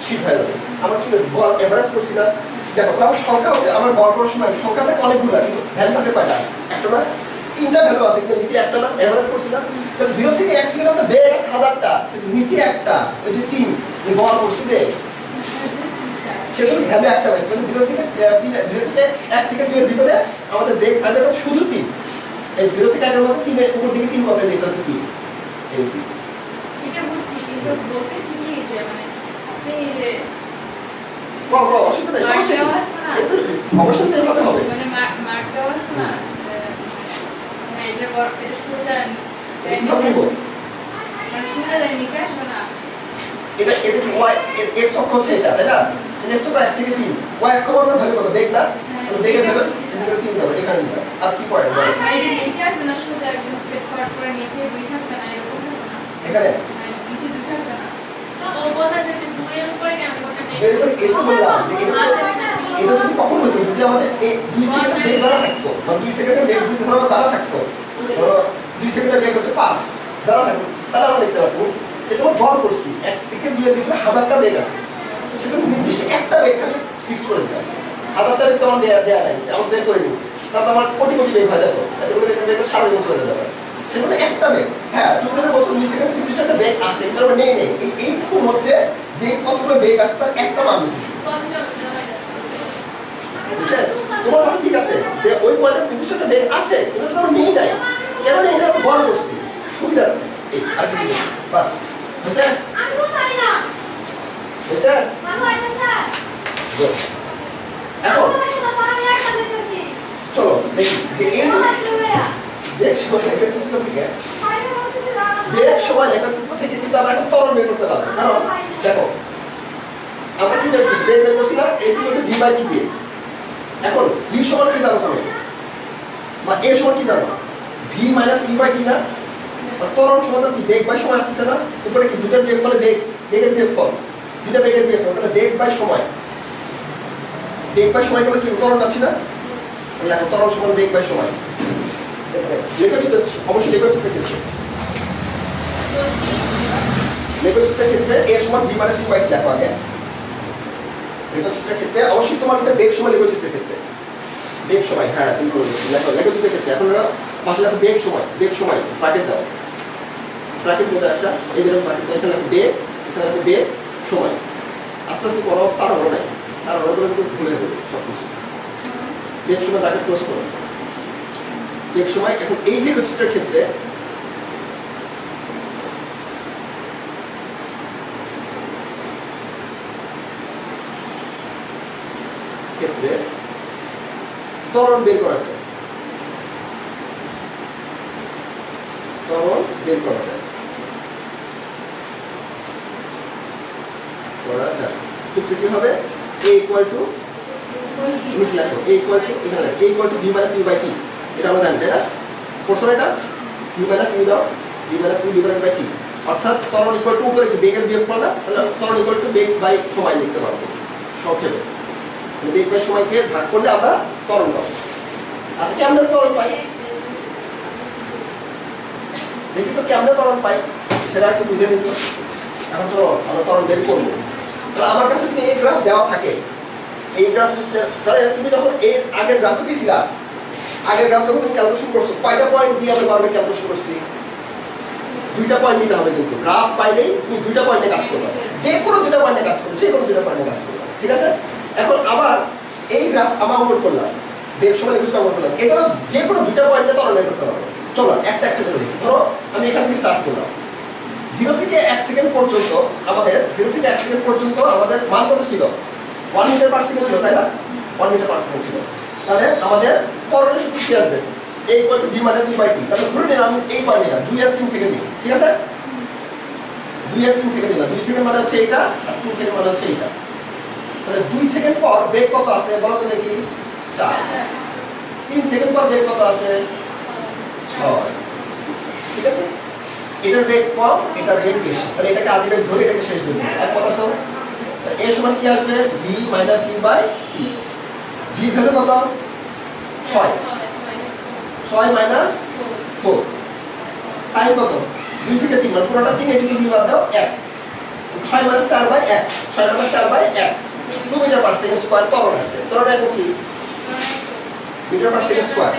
[SPEAKER 1] শিট হয়ে যাবে। আমার কি গড় এভারেজ করছি না, দেখো আমার সংখ্যা হচ্ছে, আমার গড় করার সময় সংখ্যা থাকে অনেকগুলো, কিন্তু ভ্যালু থাকে কয়টা, একটা না, 3টা ভ্যালু আছে, কিন্তু নিচে একটা না, এভারেজ করছি না। তাহলে 0 থেকে 1 সেকেন্ড আমাদের বেগ আছে 1000টা, কিন্তু নিচে একটা, ওই যে 3 গড় করছি যে সেজন্য ভ্যালু একটা পাইছে। মানে 0 থেকে 1 থেকে 2 এর ভিতরে আমাদের বেগ থাকবে শুধু 3। এই 0 থেকে 1 এর মধ্যে 3 এর উপর দিকে 3 কত, যেটা হচ্ছে 3, এই 3।
[SPEAKER 2] এটা বুঝছি, কিন্তু বলতেছি কি যে মানে আপনি যে
[SPEAKER 1] অসুবিধা নেই, সমস্যা নেই, অবশ্যই তো এভাবে হবে।
[SPEAKER 2] মানে মার্ক দেওয়া আছে না, হ্যাঁ এটা সোজা
[SPEAKER 1] কিভাবে নিব,
[SPEAKER 2] মানে সোজা নিচে আসবে না,
[SPEAKER 1] এটা কি y x অক্ষ হচ্ছে এটা, তাই না? x অক্ষ 1 থেকে 3, y অক্ষ আমরা ভ্যালু কত, বেগ না, তাহলে বেগের ভ্যালু এখানে 3 যাবে, এখানে নিলাম। আর কি পয়েন্ট বলো,
[SPEAKER 2] এটা নিচে আসবে না, সোজা একদম সেট ফরওয়ার্ড করে নিচে 2 থাকবে না, এরকম হবে না,
[SPEAKER 1] এখানে
[SPEAKER 2] নিচে 2 থাকবে না। ও বলতেছে যে 2 এর উপরে কেন কোটা নেই,
[SPEAKER 1] এরপরে এটা বললাম যে এটা যদি কখন হতো, যদি আমাদের এই 2 সেকেন্ড বেগ জানা থাকতো, বা 2 সেকেন্ডের বেগ যদি ধরো জানা থাকতো, ধরো 2 সেকেন্ডের বেগ হচ্ছে 5 জানা থাকতো, তাহলে আমরা লিখতে পারতাম। এটা আমরা গড় করছি 1 থেকে 2 এর ভিতরে 1000টা বেগ আছে, সেটা নির্দিষ্ট একটা বেগ খালি ফিক্স করে দিলাম। 1000টা বেগ তো আমার দেয়া নাই, আমরা বের করে নিই, তাহলে আমার কোটি কোটি বেগ হয়ে যেত, এতগুলো বেগ সারা জীবন চলে যেতে পারে। সেখানে একটা বেগ, হ্যাঁ তুমি ধরে বলছো 2 সেকেন্ডে নির্দিষ্ট একটা বেগ আছে, কিন্তু আমরা নেই এইটুকুর মধ্যে যে কতগুলো বেগ আছে তার একটা মান নিচ্ছি। বুঝছেন? তোমার কথা ঠিক আছে যে ওই পয়েন্টে নির্দিষ্ট একটা বেগ আছে, কিন্তু আমরা নেই নাই, কেন নেই এটা বড় করছি সুবিধার্থে, এই আর কিছু নেই, বাস। বুঝছেন? বুঝছেন? এখন চলো দেখি যে এই বেগ সময় লেখাচিত্র থেকে, বেগ সময় লেখাচিত্র থেকে কিন্তু আমরা এখন ত্বরণ বের করতে পারবো। কারণ দেখো আমরা কি বের করছি, বেগ বের করছি না, এসি হচ্ছে ভি বাই টি দিয়ে। এখন ভি সমান কি জানো তুমি, বা এ সমান কি জানো, V minus E by T না, আর ত্বরণ সমান কি বেগ বাই সময় আসতেছে না, উপরে কি দুটো বেগ ফলে বেগের বেগ ফল, দুটো বেগের বেগ ফল, তাহলে বেগ বাই সময়, বেগ বাই সময় করলে কি ত্বরণ পাচ্ছি না, দেখো ত্বরণ সমান বেগ বাই সময়। লেখচিত্র অবশ্যই লেখচিত্রের ক্ষেত্রে, লেখচিত্রের ক্ষেত্রে এর সমান V minus E by T দেখো আগে। লেখচিত্রের ক্ষেত্রে অবশ্যই তোমার একটা বেগ সময়, লেখচিত্রের ক্ষেত্রে বেগ সময়, হ্যাঁ তুমি লেখো লেখচিত্রের ক্ষেত্রে। এখন পাশে লেখো বেগ সময় ব্র্যাকেট দাও, ব্র্যাকেট দিয়ে একটা এই যেরকম ব্র্যাকেট দাও, এখানে লেখো বেগ, এখানে লেখো বেগ সময়। আস্তে আস্তে করো, তার হলো নাই, তার হলো করে কিন্তু ভুলে যাবে সব কিছু। বেগ সময় ব্র্যাকেট ক্লোজ করো, বেগ সময়। এখন এই লেখচিত্রের ক্ষেত্রে ত্বরণ বের করা যায়, ত্বরণ বের করা যায়, শুধু ইকুয়াল টু নিচে লেখো a ইকুয়াল টু এখানে লেখো a equal to v minus u by t, এটা আমরা জানি তাই না? পড়ছো না এটা? v মাইনাস u দাও, v minus u divided by t, অর্থাৎ ত্বরণ ইকুয়াল টু উপরে কি বেগের বিয়োগফল না, তাহলে ত্বরণ ইকুয়াল টু বেগ বাই সময় লিখতে পারবো সংক্ষেপে। বেগ বাই সময়কে ভাগ করলে আমরা ত্বরণ পাবো। আচ্ছা কেমন ত্বরণ পাই দেখি তো, কেমন ত্বরণ পাই সেটা একটু বুঝে নিত। এখন চলো আমরা ত্বরণ বের করবো। তাহলে আমার কাছে যদি এই গ্রাফ দেওয়া থাকে, এই গ্রাফ ধরে তুমি যখন এর আগের গ্রাফে দিয়েছিলা, আগের গ্রাফ যখন তুমি ক্যালকুলেশন করছো, কয়টা পয়েন্ট দিয়ে আমরা বারবার ক্যালকুলেশন করছি? 2টা পয়েন্ট নিতে হবে, কিন্তু গ্রাফ পাইলেই তুমি 2টা পয়েন্টে কাজ করবে, যে কোনো 2টা পয়েন্টে কাজ করবে, যে কোনো 2টা পয়েন্টে কাজ করবে, ঠিক আছে? এখন আবার এই গ্রাফ আমরা অঙ্কন করলাম, বেগ সময় লিখে অঙ্কন করলাম, এটারও যে কোনো 2টা পয়েন্টে ত্বরণ বের করতে পারবো। চলো একটা একটা করে দেখি। ধরো আমি এখান থেকে স্টার্ট করলাম, 0 থেকে 1 সেকেন্ড পর্যন্ত আমাদের 0 থেকে 1 সেকেন্ড পর্যন্ত আমাদের মান কত ছিল? 1 মিটার পার সেকেন্ড ছিল, তাই না? 1 মিটার পার সেকেন্ড ছিল। তাহলে আমাদের ত্বরণের সূত্র কি আসবে? a equal to v minus u by t। তাহলে ধরে নিলাম আমি এই পয়েন্ট নিলাম 2 আর 3 সেকেন্ড নিই, ঠিক আছে? 2 আর 3 সেকেন্ড নিলাম, 2 সেকেন্ড মানে হচ্ছে এইটা, আর 3 সেকেন্ড মানে হচ্ছে এইটা। তাহলে 2 সেকেন্ড পর বেগ কত আছে বলো তো দেখি? 4। 3 সেকেন্ড পর বেগ কত আছে? 6। ঠিক আছে? এটার বেগ কম, এটার বেগ বেশি, তাহলে এটাকে আদি বেগ ধরে এটাকে শেষ বেগ ধরে। এক কথা শোন, এর সমান কি আসবে? v minus u by t। v value কত? 6। 6 মাইনাস 4। টাইম কত? 2 থেকে 3, মানে পুরোটা 3, এটিকে 2 বাদ দাও 1। 6 minus 4 by 1, 6 minus 4 by 1, 2 metre per second square ত্বরণ আছে। ত্বরণ একক কি? Metre per second square,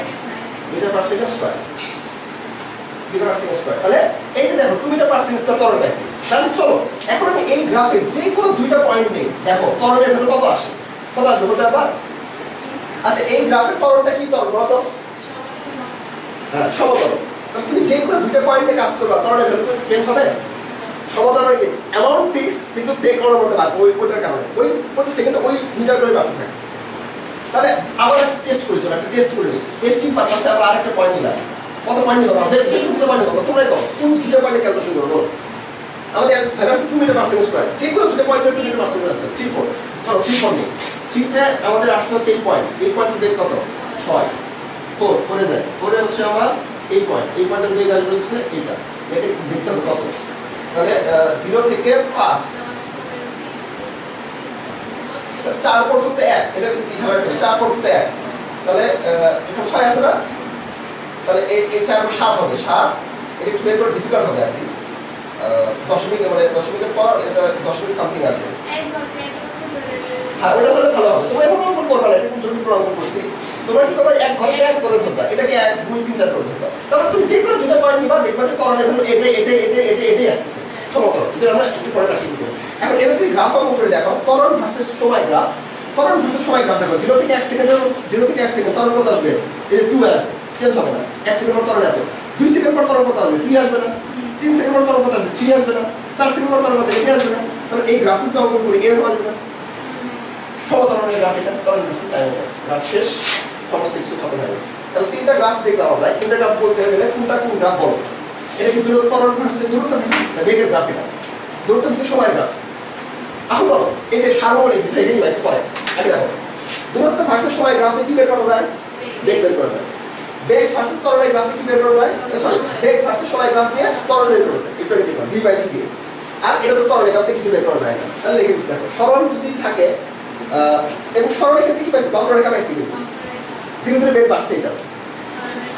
[SPEAKER 1] metre per second square, metre per second square. তাহলে এই যে দেখো 2 মিটার পার সেকেন্ড স্কয়ার ত্বরণ পাইছি। তাহলে চলো এখন আমি এই গ্রাফের যে কোনো 2টা পয়েন্ট নেই, দেখো ত্বরণের ভ্যালু কত আসে? কত আসবে বলতে পারবা? আচ্ছা এই গ্রাফের ত্বরণটা কি ত্বরণ বলো তো? হ্যাঁ, সমতল। তাহলে তুমি যে কোনো 2টা পয়েন্টে কাজ করবা, ত্বরণের ভ্যালু চেঞ্জ হবে? সমতল মানে কি? অ্যামাউন্ট ফিক্সড, কিন্তু বেগ করার মধ্যে পারবে ওইটার কারণে ওই প্রতি সেকেন্ডে ওই মিটার করে বাড়তে থাকে। তাহলে আবার একটা টেস্ট করে চলো, একটা টেস্ট করে নিই। টেস্টিং পারপাসে আমরা আরেকটা পয়েন্ট নিলাম। কত পয়েন্ট নিলাম? যে 2টা পয়েন্ট নিলাম, তোমরাই কও কোন 2টা পয়েন্টে ক্যালকুলেশন করবো? আমাদের value 2 metre per second square, যে কোনো 2টা পয়েন্টে 2 মিটার পার সেকেন্ড আসবে। 3 4, চলো 3 4 নিই। 3 তে আমাদের আসলে হচ্ছে এই পয়েন্ট, এই পয়েন্টের বেগ কত? 6। 4 4 এ যায়, 4 এ হচ্ছে আমার এই পয়েন্ট, এই পয়েন্টের বেগ আসবে হচ্ছে এটা। এটা দেখতে হবে কত। তাহলে 0 থেকে 5 4 পর্যন্ত 1, এটা কি ধরে রাখতে হবে? 4 পর্যন্ত 1, তাহলে এখানে 6 আছে না? তাহলে এই 4 7 হবে, 7। এটা একটু বের করে ডিফিকাল্ট হবে আর কি। দশমিক মানে দশমিকের পর এটা দশমিক সামথিং আসবে। হ্যাঁ ওটা হলে ভালো হবে। তোমরা এখন অঙ্কন করবা না, এরকম ছোট ছোট অঙ্কন করছি। তোমরা কি করবা? 1 ঘন্টা 1 করে ধরবা, এটাকে 1 2 3 4 করে ধরবা। তারপর তুমি যে কোনো 2টা পয়েন্ট নিবা, দেখবা যে ত্বরণের ভ্যালু এটাই আসছে সমতল। এটা আমরা একটু পরে কাজ করব। এখন এটা যদি গ্রাফ অঙ্কন করে দেখো, ত্বরণ ভার্সেস সময় গ্রাফ, ত্বরণ ভার্সেস সময় গ্রাফ দেখো। 0 থেকে 1 সেকেন্ডের 0 থেকে 1 সেকেন্ড ত্বরণ কত আসবে? এই যে 2 চেঞ্জ হবে না। 1 সেকেন্ড পর ত্বরণ এত, 2 সেকেন্ড পর ত্বরণ কত আসবে? 2 আসবে না। 3 সেকেন্ড পর ত্বরণ কত আসবে? 3 আসবে না। 4 সেকেন্ড পর ত্বরণ কত? এটা আসবে না। তাহলে এই গ্রাফটা অঙ্কন করি, এরকম আসবে না। সমতলের গ্রাফ, এটা ত্বরণ ভার্সেস টাইম গ্রাফ শেষ, সমস্ত কিছু খতম হয়ে গেছে। তাহলে 3টা গ্রাফ দেখলাম আমরা। 3টা গ্রাফ বলতে গেলে কোনটা কোন গ্রাফ বলো? এটা কি ত্বরণ ভার্সেস দূরত্ব ভার্সেস বেগের গ্রাফ? এটা দূরত্ব ভার্সেস সময় গ্রাফ। এখন বলো এই যে সার্বজনীন বেগের গ্রাফ পরে আগে দেখো, দূরত্ব ভার্সেস সময় গ্রাফে কি বের করা যায়? বেগ বের করা যায়। বেগ ভার্সেস ত্বরণের গ্রাফে কি বের করা যায়? সরি, বেগ ভার্সেস সময় গ্রাফ দিয়ে ত্বরণ বের করা যায়। একটু আগে দেখলাম v বাই t দিয়ে। আর এটা তো ত্বরণের গ্রাফে কিছু বের করা যায় না। তাহলে লিখে দিচ্ছি দেখো, সরণ যদি থাকে এবং সরণের ক্ষেত্রে কি পাইছি? বক্ররেখা পাইছি, কিন্তু ধীরে ধীরে বেগ বাড়ছে এটা।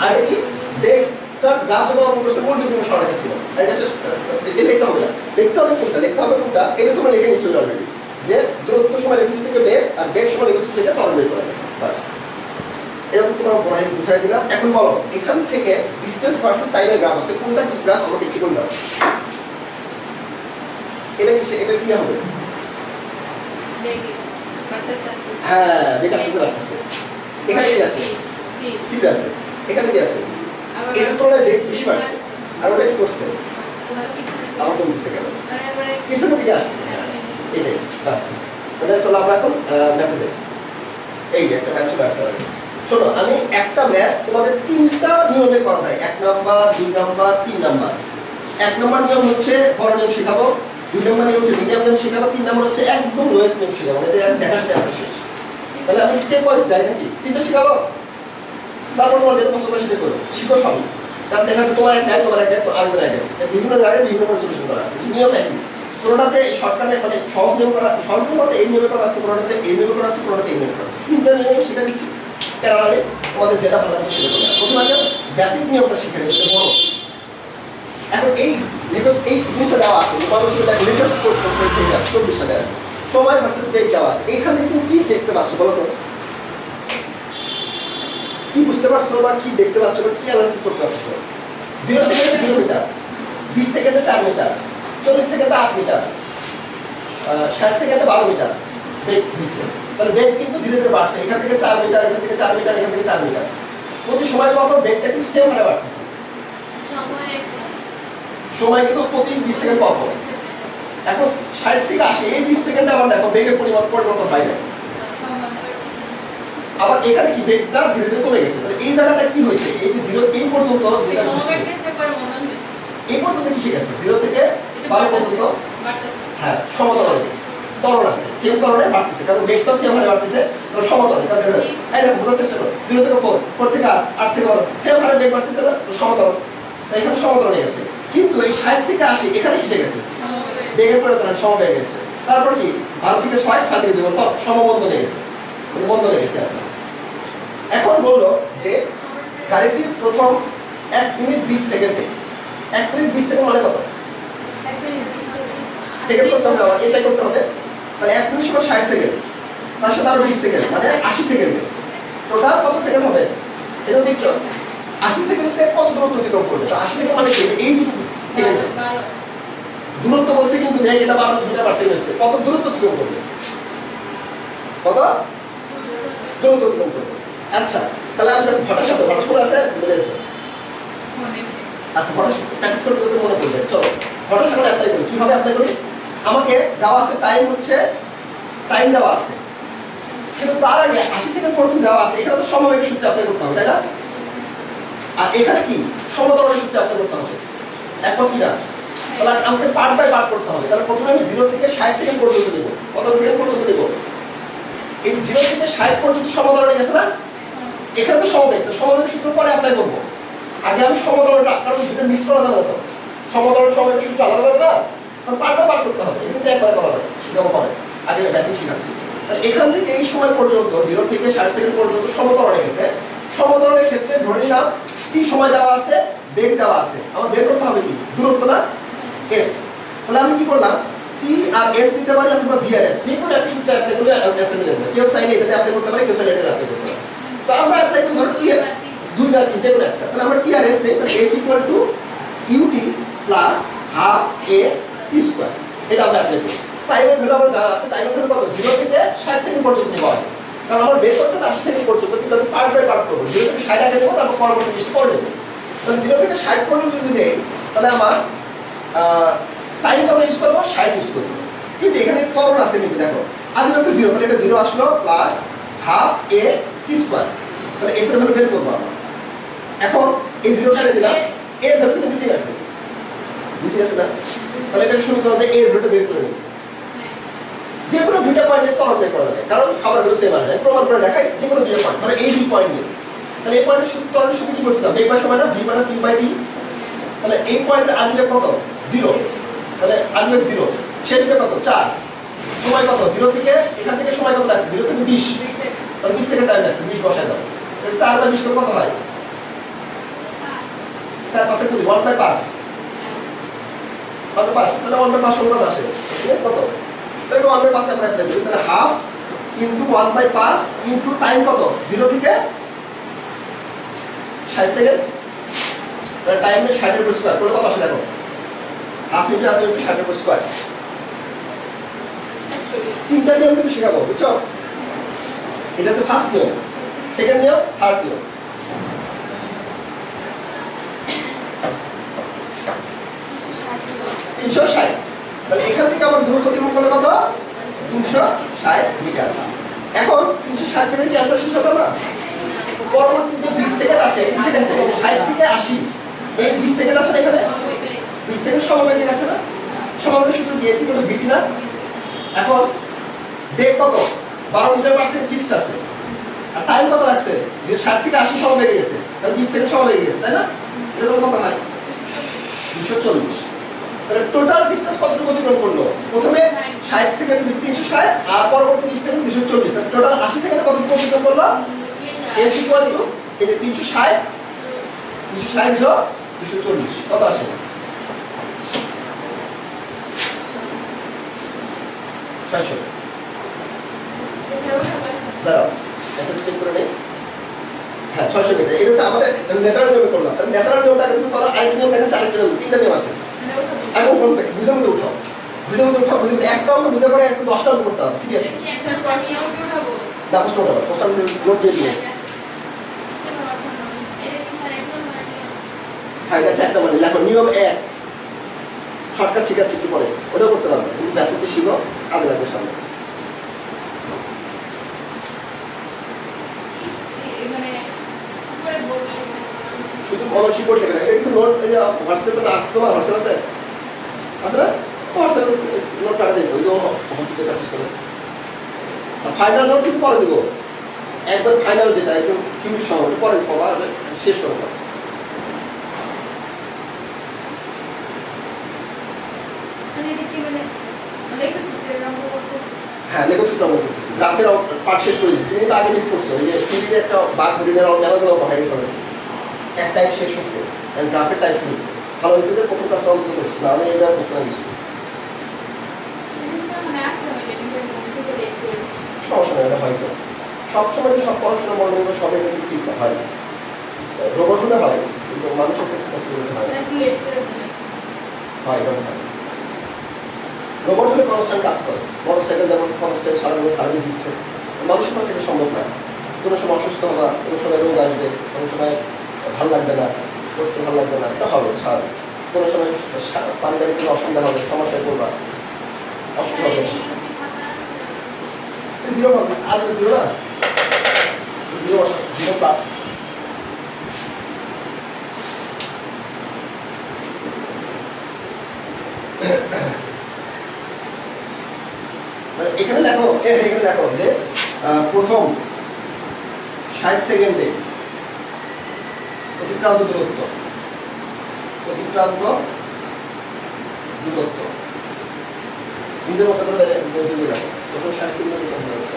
[SPEAKER 1] আর এটা কি? বেগটার গ্রাফ যখন অঙ্কন করছে মূল বিন্দু সরণরেখা ছিল। এটা লিখতে হবে না, লিখতে হবে কোনটা, লিখতে হবে কোনটা, এটা তোমরা লিখে নিচ্ছিল অলরেডি, যে দূরত্ব সময় লেখচিত্র থেকে বেগ আর বেগ সময় লেখচিত্র থেকে ত্বরণ বের করা যায়। বাস এরকম তোমার বুঝাই দিলাম। এখন বলো এখান থেকে ডিসটেন্স ভার্সেস টাইমের গ্রাফ আছে, কোনটা কি গ্রাফ আমাকে একটু বলে দাও। এটা কি এটা কি হবে? হ্যাঁ বেগ আসতে লাগতেছে। এখানে কি আছে? সিট আছে। এখানে কি আছে? এর তুলনায় বেগ বেশি বাড়ছে। আর ওটা কি করছে? আমার কোন দিচ্ছে কেন? পিছন থেকে আসছে। এটাই বাস। তাহলে চলো আমরা এখন ম্যাথে যাই। এই যে একটা ম্যাথ চলে আসছে। শোনো আমি একটা ম্যাথ তোমাদের 3টা নিয়মে করা যায়, 1 নাম্বার 2 নাম্বার 3 নাম্বার। 1 নাম্বার নিয়ম হচ্ছে বড় নিয়ম শেখাবো, 2 নম্বর নিয়ম হচ্ছে মিডিয়াম নিয়ম শেখাবো, 3 নম্বর হচ্ছে একদম লোয়েস্ট নিয়ম শেখাবো, এদের দেখা সাথে আসা শেষ। তাহলে আমি স্টেপ ওয়াইজ যাই নাকি 3টা শেখাবো, তারপর তোমার যেটা পছন্দ সেটা করো, শিখো সবই। কারণ দেখা যাচ্ছে তোমার একটা তোমার একটা তো আরেকজন একটা বিভিন্ন জায়গায় বিভিন্ন করে সলিউশন করা আছে, নিয়ম একই। কোনোটাতে শর্টকাটে মানে সহজ নিয়ম করা, সহজ নিয়ম বলতে এই নিয়মে করা আছে, কোনোটাতে এই নিয়মে করা আছে, কোনোটাতে এই নিয়মে করা আছে। 3টা নিয়ম শেখা দিচ্ছি, প্যারালালে তোমাদের যেটা ভালো লাগবে সেটা করবে। প্রথমে আগে বেসিক নিয়মটা শিখে নিতে বড়। এখন এই লেখক এই জিনিসটা দেওয়া আছে, মানুষ এটা লেটেস্ট কোর্স করতে 24 সালে আছে, সময় ভার্সেস বেগ দেওয়া আছে। এইখান থেকে তুমি কি দেখতে পাচ্ছ বলো তো? কি বুঝতে পারছো বা কি দেখতে পাচ্ছ বা কি অ্যানালাইসিস করতে পারছো? 0 সেকেন্ডে 0 মিটার, 20 সেকেন্ডে 4 মিটার, 40 সেকেন্ডে 8 মিটার, 60 সেকেন্ডে 12 মিটার বেগ দিচ্ছে। তাহলে বেগ কিন্তু ধীরে ধীরে বাড়ছে, এখান থেকে 4 মিটার, এখান থেকে 4 মিটার, এখান থেকে 4 মিটার। প্রতি সময় পর পর বেগটা কিন্তু সেম হারে বাড়তেছে। সময় কিন্তু প্রতি 20 সেকেন্ড পর পর। এখন 60 থেকে 80 এই 20 সেকেন্ডে আবার দেখো বেগের পরিবর্তন হয় না। আবার এখানে কি বেগটা ধীরে ধীরে কমে গেছে। তাহলে এই জায়গাটা কি হয়েছে? এই যে 0 এই পর্যন্ত যেটা এই পর্যন্ত কি শিখেছে? 0 থেকে 12 পর্যন্ত হ্যাঁ সমতল হয়ে গেছে, ত্বরণ আছে, সেম ত্বরণে বাড়তেছে, কারণ বেগটা সেম হারে বাড়তেছে, কারণ সমতল। এটা দেখো এই দেখো বোঝার চেষ্টা করো, 0 থেকে 4, 4 থেকে 8 থেকে 12 সেম হারে বেগ বাড়তেছে না, সমতল। তাই এখানে সমতল হয়ে গেছে। কিন্তু এই 60 থেকে 80 এখানে কি শিখে গেছে? বেগের পরিবর্তন সমবেগ গেছে। তারপর কি 12 থেকে 6, 6 থেকে 2 তো সমবন্ধন হয়ে গেছে, বন্ধন হয়ে গেছে। এখন বললো যে গাড়িটির প্রথম 1 মিনিট 20 সেকেন্ডে, 1 মিনিট 20 সেকেন্ড মানে কত? সেকেন্ড করতে হবে, আমার এসআই করতে হবে। তাহলে 1 মিনিট সমান 60 সেকেন্ড, তার সাথে আরো 20 সেকেন্ড মানে 80 সেকেন্ডে টোটাল কত সেকেন্ড হবে? এটা দেখছো 80 সেকেন্ডে কত দূরত্ব অতিক্রম করবে? তো 80 থেকে মানে কি এই সেকেন্ডে দূরত্ব বলছে, কিন্তু বেগ এটা 12 মিটার পার সেকেন্ড হচ্ছে। কত দূরত্ব অতিক্রম করবে? কত দূরত্ব অতিক্রম করবে? আচ্ছা, তাহলে আমি ঘটার সাথে ঘটার সময় আছে বলেছে। আচ্ছা, ঘটার প্র্যাকটিস করতে করতে মনে পড়বে। চলো ঘটার সাথে অ্যাপ্লাই করি। কিভাবে অ্যাপ্লাই করি? আমাকে দেওয়া আছে টাইম, হচ্ছে টাইম দেওয়া আছে, কিন্তু তার আগে 80 সেকেন্ড পর্যন্ত দেওয়া আছে। এখানে তো সমবেগের সূত্রে অ্যাপ্লাই করতে হবে, তাই না? আর এখানে কি সমতলের সূত্রে অ্যাপ্লাই করতে হবে, একমত কি না? তাহলে আমাকে পার্ট বাই পার্ট করতে হবে। তাহলে প্রথমে আমি 0 থেকে 60 সেকেন্ড পর্যন্ত নেব। কত সেকেন্ড পর্যন্ত নেব? এই 0 থেকে 60 পর্যন্ত সমতল হয়ে গেছে না? এখানে তো সমবেগ, তো সমবেগের সূত্র পরে অ্যাপ্লাই করব। আগে আমি সমতলটা, কারণ দুটো মিস করা যাবে না, তো সমতলের সমবেগের সূত্র আলাদা আলাদা না, কারণ পার্ট বাই পার্ট করতে হবে। এটা কিন্তু একবারে করা যাবে, শিখাবো পরে, আগে বেসিক শিখাচ্ছি। তাহলে এখান থেকে এই সময় পর্যন্ত 0 থেকে 60 সেকেন্ড পর্যন্ত সমতল হয়ে গেছে। সমতলের ক্ষেত্রে ধরে নিলাম টি সময় দেওয়া আছে, বেগ দেওয়া আছে। আমার বের করতে হবে কি? দূরত্ব না, এস। তাহলে আমি কি করলাম? টি আর এস নিতে পারি অথবা ভি আর এস, যে কোনো একটা সূত্র অ্যাপ্লাই করলে এস মিলে যাবে। কেউ চাইলে এটাতে অ্যাপ্লাই করতে পারে, কেউ চাইলে এটাতে অ্যাপ্লাই করতে পারে। তো আমরা অ্যাপ্লাই করি ধরো টি 2 বা 3 যে কোনো একটা। তাহলে আমরা টি আর এস নেই, তাহলে S equal to u t plus half a t square, এটা আমরা অ্যাপ্লাই করি। টাইমের ভ্যালু আমার জানা আছে, টাইমের ভ্যালু কত? 0 থেকে 60 সেকেন্ড পর্যন্ত নেওয়া হয়, কারণ আমার বের করতে 80 সেকেন্ড পর্যন্ত, কিন্তু আমি পার্ট বাই পার্ট করবো। 0 থেকে 60 আগে নেবো, তারপর পরবর্তী জিনিসটা পরে নেবো। তাহলে 0 থেকে 60 পর্যন্ত যদি নেই, তাহলে আমার টাইম কত ইউজ করবো? 60 ইউজ করবো। কিন্তু এখানে ত্বরণ আছে, কিন্তু দেখো আগে তো 0, তাহলে এটা 0 আসলো plus half a t square. তাহলে এস এর ভ্যালু বের করবো আমরা। এখন এই 0টা দিলাম, এর ভ্যালু কিন্তু বেশি আছে, বেশি আছে না? তাহলে এটা সমীকরণ দিয়ে এর ভ্যালুটা বের করে নিই। যে কোনো দুইটা পয়েন্টে ত্বরণ বের করা যাবে, কারণ সবার ভ্যালু সেম আসবে। প্রমাণ করে দেখাই যে কোনো দুইটা পয়েন্ট, তাহলে এই 2 পয়েন্ট নিয়ে, তাহলে এই পয়েন্টের ত্বরণের সূত্র কি বলছিলাম? বেগ বাই সময়টা V minus you by T. তাহলে এই পয়েন্টে আসবে কত? 0, তাহলে আসবে 0, শেষ হবে কত? 4। সময় কত? 0 থেকে এখান থেকে সময় কত লাগছে? 0 থেকে 20, তাহলে 20 সেকেন্ড টাইম লাগছে, 20 বসায় দাও। এটা 4 বাই 20 করে কত হয়? 4 5 এ 1 বাই 5, 1 বাই 5, তাহলে 1 বাই 5 সমান আসে কত? তাহলে 1 বাই 5 আমরা অ্যাপ্লাই করি, তাহলে half into 1 by 5 into time কত? 0 থেকে 60 সেকেন্ড, তাহলে টাইমে 60 এর স্কয়ার করে কত আসে দেখো? হাফ ইনটু 60 এর স্কয়ার। 3টা নিয়ম কিন্তু শেখাবো, বুঝছো? এটা হচ্ছে ফার্স্ট নিয়ম, সেকেন্ড নিয়ম, থার্ড নিয়ম। 360, তাহলে এখান থেকে আমার দূরত্ব অতিক্রম করলে কত? 360 মিটার। এখন 360 মিটার কি আনসার শেষ হবে না? পরবর্তী যে 20 সেকেন্ড আছে, ঠিক আছে, 60 থেকে 80 এই 20 সেকেন্ড আছে এখানে, 20 সেকেন্ড সমবেগে গেছে না? সমাবেশ সূত্র কি এসি ইকুয়াল টু ভিটি না? এখন বেগ কত 12 মিটার/সেকেন্ড ফিক্সড আছে আর টাইম কত লাগছে যে 60 থেকে 80 সময় লেগে গেছে তাহলে 20 সেকেন্ড সময় লেগে গেছে তাই না? এটা কত হয় 240। তাহলে টোটাল ডিসটেন্স কতটুকু অতিক্রম করলো? প্রথমে 60 সেকেন্ড 360 আর পরবর্তী 20 সেকেন্ড 240। তাহলে টোটাল 80 সেকেন্ডে কতটুকু অতিক্রম করলো? s ইকুয়াল টু এই যে 360 যোগ 240 কত আসে? ছয়শো। দাঁড়াও অ্যান্সার চেক করে নেই। হ্যাঁ 600 মিটার। এটা হচ্ছে আমাদের ন্যাচারাল নিয়মে করলাম। তাহলে ন্যাচারাল নিয়মটাকে তুমি করো, আরেকটা নিয়ম দেখাচ্ছে, আরেকটা নিয়ম, তিনটা নিয়ম আছে। এখন বলবে বুঝে মধ্যে উঠাও, বুঝে মধ্যে উঠাও, বুঝে মধ্যে একটা অঙ্ক বুঝে পড়ে একটু 10টা অঙ্ক করতে হবে। সিরিয়াস না, প্রশ্ন উঠাবো, প্রশ্ন নোট দিয়ে দিও। হ্যাঁ এটা চারটা মানে লেখো নিয়ম 1 শর্টকাট শিখাচ্ছি একটু পরে, ওটাও করতে পারবে। তুমি ব্যাসিকটা শিখো, আগে লাগবে সামনে। শুধু মানসিক বোর্ড লেখা না, এটা কিন্তু নোট, এই যে হোয়াটসঅ্যাপে তো আসছে, তোমার হোয়াটসঅ্যাপ আছে আছে না? হোয়াটসঅ্যাপে নোট পাঠা দেবো, ওই যে হোয়াটসঅ্যাপে প্র্যাকটিস করে। আর ফাইনাল নোট কিন্তু পরে দেবো, একবার ফাইনাল যেটা একদম থিওরি সহ পরে পাবা, শেষ করো ক্লাস। হ্যাঁ লেখচিত্র অঙ্কন করতেছি, গ্রাফের পার্ট শেষ করে দিচ্ছি। তুমি কিন্তু আগে মিস করছো, এই যে থিওরির একটা বাঘ হরিণের মেলাগুলো হয়ে গেছে, এক টাইপ শেষ হচ্ছে, গ্রাফের টাইপ শুরু হচ্ছে। ভালো হয়েছে যে প্রথম ক্লাসটা অন্তত করছি, না আমি এটা প্রশ্ন দিচ্ছি। সমস্যা নেই, এটা হয়তো সবসময় যে সব পড়াশোনা মনে হবে সবাই কিন্তু ঠিক হয় না। রোবট হলে হয়, কিন্তু মানুষের ক্ষেত্রে পসিবিলিটি হয় না। হয় এরকম হয়। রোবট হলে কনস্ট্যান্ট কাজ করে, মোটরসাইকেল যেমন কনস্ট্যান্ট সারাদিন সার্ভিস দিচ্ছে, মানুষের পক্ষে এটা সম্ভব না। কোনো সময় অসুস্থ হবা, কোনো সময় রোগ আসবে, কোনো সময় ভালো লাগবে না, করতে ভালো লাগবে না, এটা হবে স্বাভাবিক। কোনো সময় পারিবারিক কোনো অসুবিধা হবে, সমস্যায় পড়বা, অসুখ হবে, জিরো হবে, আর জিরো না, জিরো জিরো প্লাস। এখানে লেখো, এখানে লেখো যে প্রথম 60 সেকেন্ডে অতিক্রান্ত দূরত্ব, নিজের মতো করে বলতে দিয়ে রাখো। প্রথম 60 সেকেন্ডে অতিক্রান্ত দূরত্ব।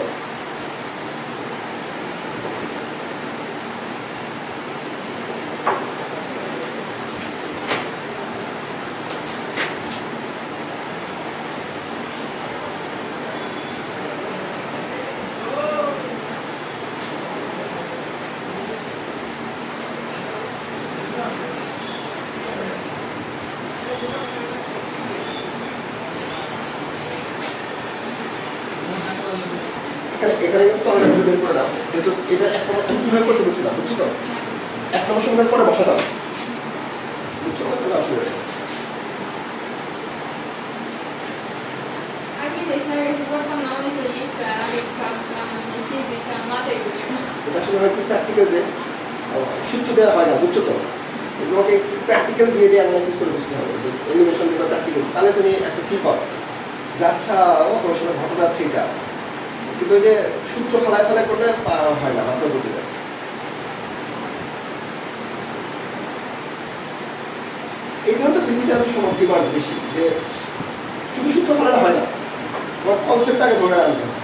[SPEAKER 1] এখানে কিন্তু আমরা বের করে দাও, যেহেতু এটা একটা কিভাবে করতে বলছিলাম, বুঝছো তো? এক নম্বর সময়ের পরে বসাতাম, বুঝছো? তাহলে আসলে এটা আসলে হয় কি প্র্যাকটিক্যাল যে সূত্র দেওয়া হয় না, বুঝছো তো? তোমাকে প্র্যাকটিক্যাল দিয়ে দিয়ে অ্যানালাইসিস করে বুঝতে হবে, অ্যানিমেশন দিয়ে প্র্যাকটিক্যাল, তাহলে তুমি একটা ফিল পাও যে আচ্ছা ও আসলে ঘটনা আছে এটা। কিন্তু ওই যে সূত্র ফেলায় করলে হয় না, মাত্র গতি দেয়। এই জন্য তো ফিজিক্সের একটা সময় ডিমান্ড বেশি, যে শুধু সূত্র ফেলালে হয় না, তোমার কনসেপ্টটাকে ধরে আনতে হবে।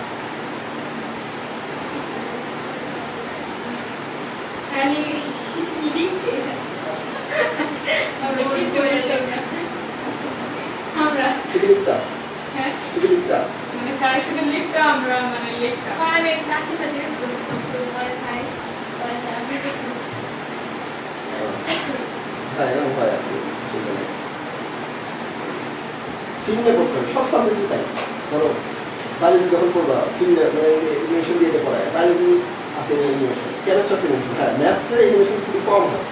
[SPEAKER 1] ফিল্মে করতে হবে, সব সাবজেক্টই তাই। ধরো বায়োলজি যখন করবা, ফিল্মে মানে অ্যানিমেশন দিয়ে পড়ায়, বায়োলজি আছে অ্যানিমেশন, কেমিস্ট্রি আছে অ্যানিমেশন। হ্যাঁ ম্যাথটা অ্যানিমেশন খুবই কম হয়,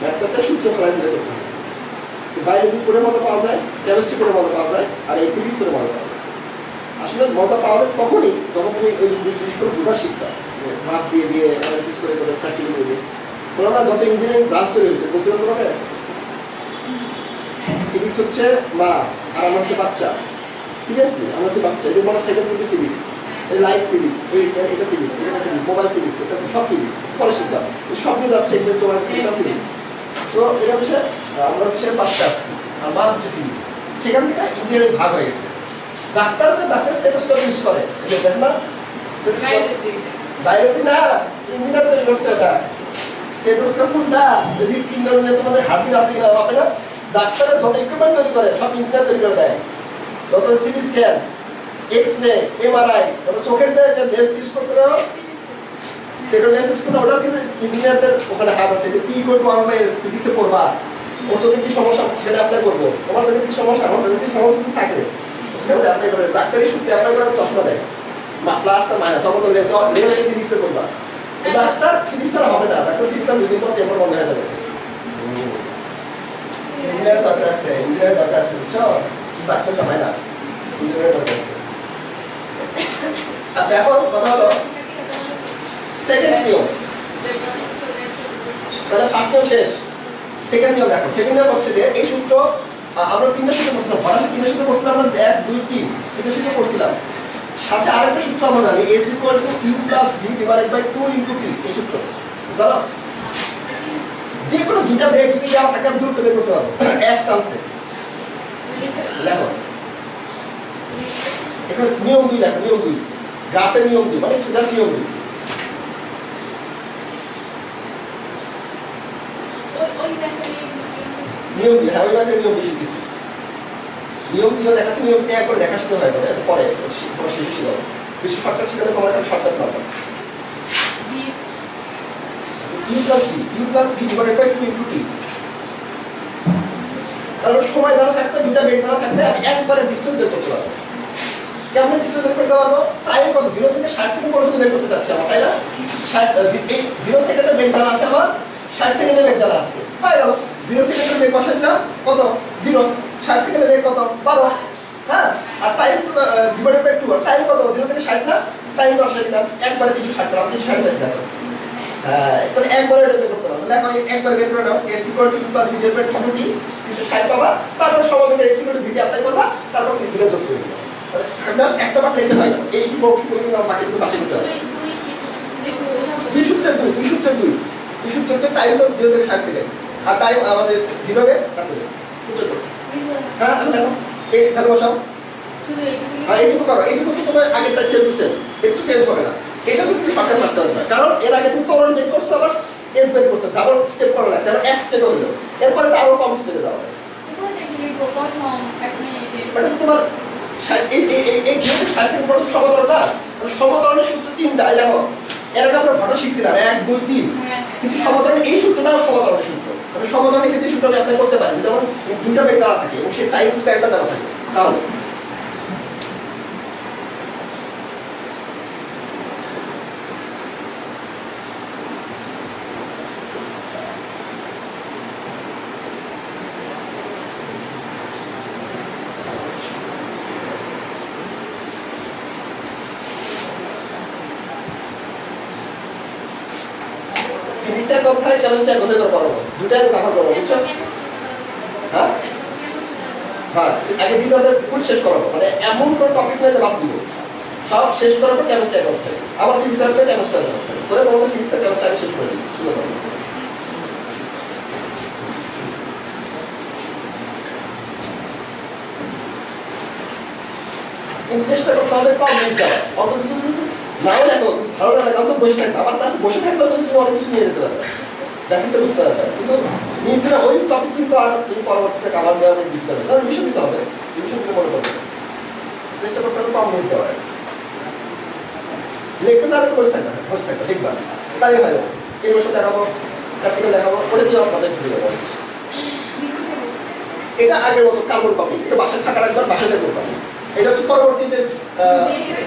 [SPEAKER 1] ম্যাথটা সূত্র ফেলায় দিলে করতে হবে। বায়োলজি করে মজা পাওয়া যায়, কেমিস্ট্রি করে মজা পাওয়া যায়, আর এই ফিজিক্স করে মজা পাওয়া যায়। আসলে মজা পাওয়া যায় তখনই যখন তুমি ওই জিনিসগুলো বোঝা শিখবা, মাপ দিয়ে দিয়ে অ্যানালাইসিস করে প্র্যাকটিক্যাল দিয়ে দিয়ে। বললাম না যত ইঞ্জিনিয়ারিং ব্রাঞ্চ তৈরি হয়েছে, বলছিলাম তোমাকে ফিজিক্স হচ্ছে মা আর আমরা হচ্ছে বাচ্চা। সিরিয়াসলি আমরা হচ্ছে বাচ্চা। এদের বলা সেকেন্ড কিন্তু ফিজিক্স, এই লাইট ফিজিক্স, এটা ফিজিক্স, এটা ফিজিক্স, মোবাইল ফিজিক্স, এটা সব ফিজিক্স পরে শিখবা। সব দিয়ে যাচ্ছে কিন্তু তোমার সেটা ফিজিক্স। সো এটা হচ্ছে আমরা হচ্ছে বাচ্চা আসছি আর মা হচ্ছে ফিজিক্স। সেখান থেকে ইঞ্জিনিয়ারিং ভাগ হয়ে গেছে। ডাক্তার স্টেথোস্কোপ ইউজ করে, দেখ না বায়োলজি না, ইঞ্জিনিয়ার তৈরি করছে এটা। স্টেথোস্কোপ না, হৃদপিণ্ডের যে তোমাদের হার্টবিট আছে কিনা হবে না, ডাক্তারের যত ইকুইপমেন্ট তৈরি করে সব ইঞ্জিনিয়ার তৈরি করে দেয়। যত সিটি স্ক্যান, এক্স-রে, এমআরআই, তারপর চোখের যে লেন্স ইউজ করছে না, যেগুলো লেন্স ইউজ করে ওটা কিন্তু ইঞ্জিনিয়ারদের ওখানে হাত আছে। যে কি করবো আমরা ফিজিক্সে পড়বা, ওর চোখে কি সমস্যা সেটা অ্যাপ্লাই করবো, তোমার চোখে কি সমস্যা, আমার চোখে কি সমস্যা থাকে সেটা অ্যাপ্লাই করে। ডাক্তারি সূত্রে অ্যাপ্লাই করার চশমা দেয়, প্লাস না মাইনাস, অবতল লেন্স লেভেলে ফিজিক্সে করবা। ডাক্তার ফিজিক্স আর হবে না, ডাক্তার ফিজিক্স আর দুদিন পর চেম্বার বন্ধ হয়ে যাবে। ইঞ্জিনিয়ারের দরকার আছে, ইঞ্জিনিয়ারের দরকার আছে, বুঝছো? ডাক্তারটা হয় না, ইঞ্জিনিয়ারের দরকার আছে। আচ্ছা, এখন কথা হলো সেকেন্ড নিয়ম। তাহলে ফার্স্ট নিয়ম শেষ, সেকেন্ড নিয়ম দেখো। সেকেন্ড নিয়ম হচ্ছে যে এই সূত্র আমরা তিনটা সূত্র পড়ছিলাম, ভালো তিনটা সূত্র পড়ছিলাম আমরা, 1 2 3 তিনটা সূত্র পড়ছিলাম। সাথে আরেকটা সূত্র আমরা জানি, S = U + V / 2 × T। এই সূত্র জানো? যে কোনো দুটা বেগ যদি দেওয়া থাকে আমি দূরত্ব বের করতে পারবো এক চান্সে। দেখো এখানে নিয়ম 2 দেখো, নিয়ম 2 গ্রাফের নিয়ম 2 মানে জাস্ট নিয়ম 2। নিয়ম 2 হ্যাঁ, ওই ম্যাথের নিয়ম 2 শিখেছি। নিয়ম 3 দেখাচ্ছি, নিয়ম 3 একবার দেখা শিখতে হয়, তবে পরে তোমার শেষে শিখাবো। বেশি শর্টকাট শিখাতে তোমার একটা শর্টকাট পাবো। U + V / 2 × T। তাহলে সময় দ্বারা থাকবে, দুটা বেগ দ্বারা থাকবে, আমি একবারে ডিসটেন্স বের করতে পারবো। কেমন ডিসটেন্স বের করতে পারবো? টাইম কত, 0 থেকে 60 সেকেন্ড পর্যন্ত বের করতে চাচ্ছি আমরা, তাই না? 0 সেকেন্ডের বেগ দ্বারা আছে আমার, 60 সেকেন্ডের বেগ দ্বারা আছে। হয়ে গেল, 0 সেকেন্ডের বেগ বসাই দিলাম কত, 0, 60 সেকেন্ডের বেগ কত, 12। হ্যাঁ, আর টাইম / 2, টাইম কত, 0 থেকে 60 না, টাইম বসাই দিলাম, একবারে 360 পেলাম, 360 বেশি দেখো। হ্যাঁ, তাহলে একবারে এটা বের করতে পারবো। তাহলে এখন একবার বের করে নাও, S = U + V / 2 × T, 360 পাবা। তারপর সমাবেগে S = V অ্যাপ্লাই করবা, তারপর দুটো যোগ করে দিবা। তাহলে জাস্ট একটা পার্ট লিখতে হয় না, এইটুকু অংশগুলো কিন্তু বাকি দুটো পাশে দিতে হবে। 2 সূত্রের 2 সূত্রের টাইম তো 0 থেকে 60 সেকেন্ড, আর টাইম আমাদের 0 বে কত হবে 75। হ্যাঁ, আমি দেখো এই এখানে বসাও। হ্যাঁ, এইটুকু করো, এইটুকু তো তোমার আগেরটা সেম টু সেম, একটু চেঞ্জ হবে না। এটা তো তুমি শর্টকাট মারতে পারবে, কারণ এর আগে তুমি ত্বরণ বের করছো, আবার এস বের করছো, ডাবল স্টেপ করা লাগছে, আবার এক স্টেপ হলো, এরপরে তো আরো কম স্টেপে যাওয়া হবে। মানে তোমার এই যে 60 সেকেন্ড পর্যন্ত সমাধানটা, সমাধানের সূত্র 3টা দেখো। এর আগে আমরা ঘটনা শিখছিলাম 1 2 3, কিন্তু সমাধানের এই সূত্রটাও সমাধানের সূত্র। মানে সমাধানের ক্ষেত্রে সূত্রটা অ্যাপ্লাই করতে পারি, যেমন দুইটা বেগ জানা থাকে এবং সেই টাইম স্প্যানটা জানা থাকে। তাহলে ফিজিক্সের কথাই কেমিস্ট্রির কথাই করে পড়াবো, দুটাই কভার করবো, বুঝছো? হ্যাঁ হ্যাঁ, আগে দিতে হবে ফুল শেষ করাবো, মানে এমন কোনো টপিক নিয়ে বাদ দিব, সব শেষ করার পর কেমিস্ট্রি কথা আবার ফিজিক্সের পরে কেমিস্ট্রি করে তোমাদের ফিজিক্সের কেমিস্ট্রি আমি শেষ করে দিই, শুরু করবো। কিন্তু চেষ্টা করতে হবে কম মিস দেওয়া, অন্তত যদি নাও দেখো ভালো না লাগে অন্তত বসে থাকবে, আমার কাছে বসে থাকলেও তুমি অনেক কিছু নিয়ে যেতে পারবে, বেসিকটা বুঝতে পারবে। কিন্তু মিস দিলে ওই টপিক কিন্তু আর তুমি পরবর্তীতে কাভার দেওয়া অনেক দিতে পারবে, কারণ রিভিশন দিতে হবে, রিভিশন দিতে মনে করবে, চেষ্টা করতে হবে কম মিস দেওয়ার। একটু না বসে থাকবে দেখবা তাই হয়ে যাবে। এই বছর দেখাবো, প্র্যাকটিক্যাল দেখাবো, ওটা দিয়ে আমার মাথায় ঢুকে যাবো। এটা আগের মতো কার্বন কপি, এটা বাসায় থাকার একবার বাসায় দেখবো। এটা হচ্ছে পরবর্তী যে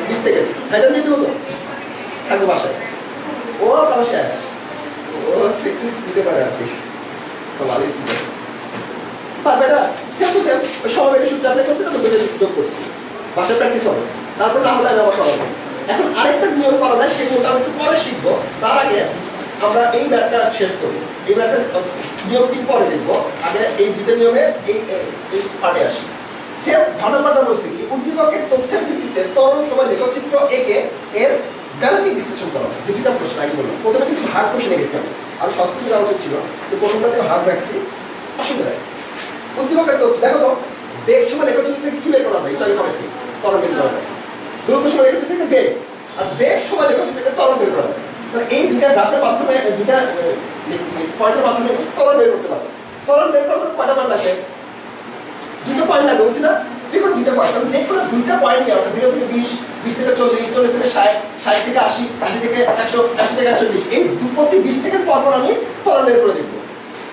[SPEAKER 1] 20 সেকেন্ড, এটা নিয়ে দেবো তো থাকবো বাসায়। ও তারা শেষ, ও হচ্ছে একটু স্পিডে পারে আর কি, ভালোই স্পিডে পারবে না। সেম টু সেম সবাই সূত্র অ্যাপ্লাই করছে, তারপর যোগ করছি, বাসায় প্র্যাকটিস হবে, তারপর না হলে আমি আবার করাবো। এখন আরেকটা নিয়ম করা যায়, সেগুলো আমি একটু পরে শিখবো। তার আগে আমরা এই ম্যাথটা শেষ করি। এই ম্যাথটা নিয়ম 3 পরে লিখবো, আগে এই দুটো নিয়মে এই পার্টে আসি। সেম ঘটনাটা বলছি কি, উদ্দীপকের তথ্যের ভিত্তিতে ত্বরণ সময় লেখচিত্র এঁকে এর গাণিতিক বিশ্লেষণ করা। ডিফিকাল্ট প্রশ্ন আগে বললাম, প্রথমে কিন্তু হার্ড কোশ্চেনে গেছি আমি সংস্কৃত দেওয়া উচিত ছিল, তো প্রথমটাতে হার্ড রাখছি, অসুবিধা নাই। উদ্দীপকের তথ্য দেখো তো, বেগ সময় লেখচিত্র থেকে কি বের করা যায়, এটা আমি করেছি, ত্বরণ বের করা যায়। দ্রুত সময় লেখচিত্র থেকে বেগ, আর বেগ সময় লেখচিত্র থেকে ত্বরণ বের করা যায়। তাহলে এই দুটা গ্রাফের মাধ্যমে, দুটা পয়েন্টের মাধ্যমে ত্বরণ বের করতে পারবে। ত্বরণ বের করার জন্য কয়টা পয়েন্ট লাগবে? 2টা পয়েন্ট লাগবে, বলছি না? যে কোনো 2টা পয়েন্ট, যে কোনো 2টা পয়েন্ট নিয়ে, অর্থাৎ 0 থেকে 20, 20 থেকে 40, 40 থেকে 60, 60 থেকে 80, 80 থেকে 100, 100 থেকে 120, এই প্রতি 20 সেকেন্ড পর পর আমি ত্বরণ বের করে দেখবো।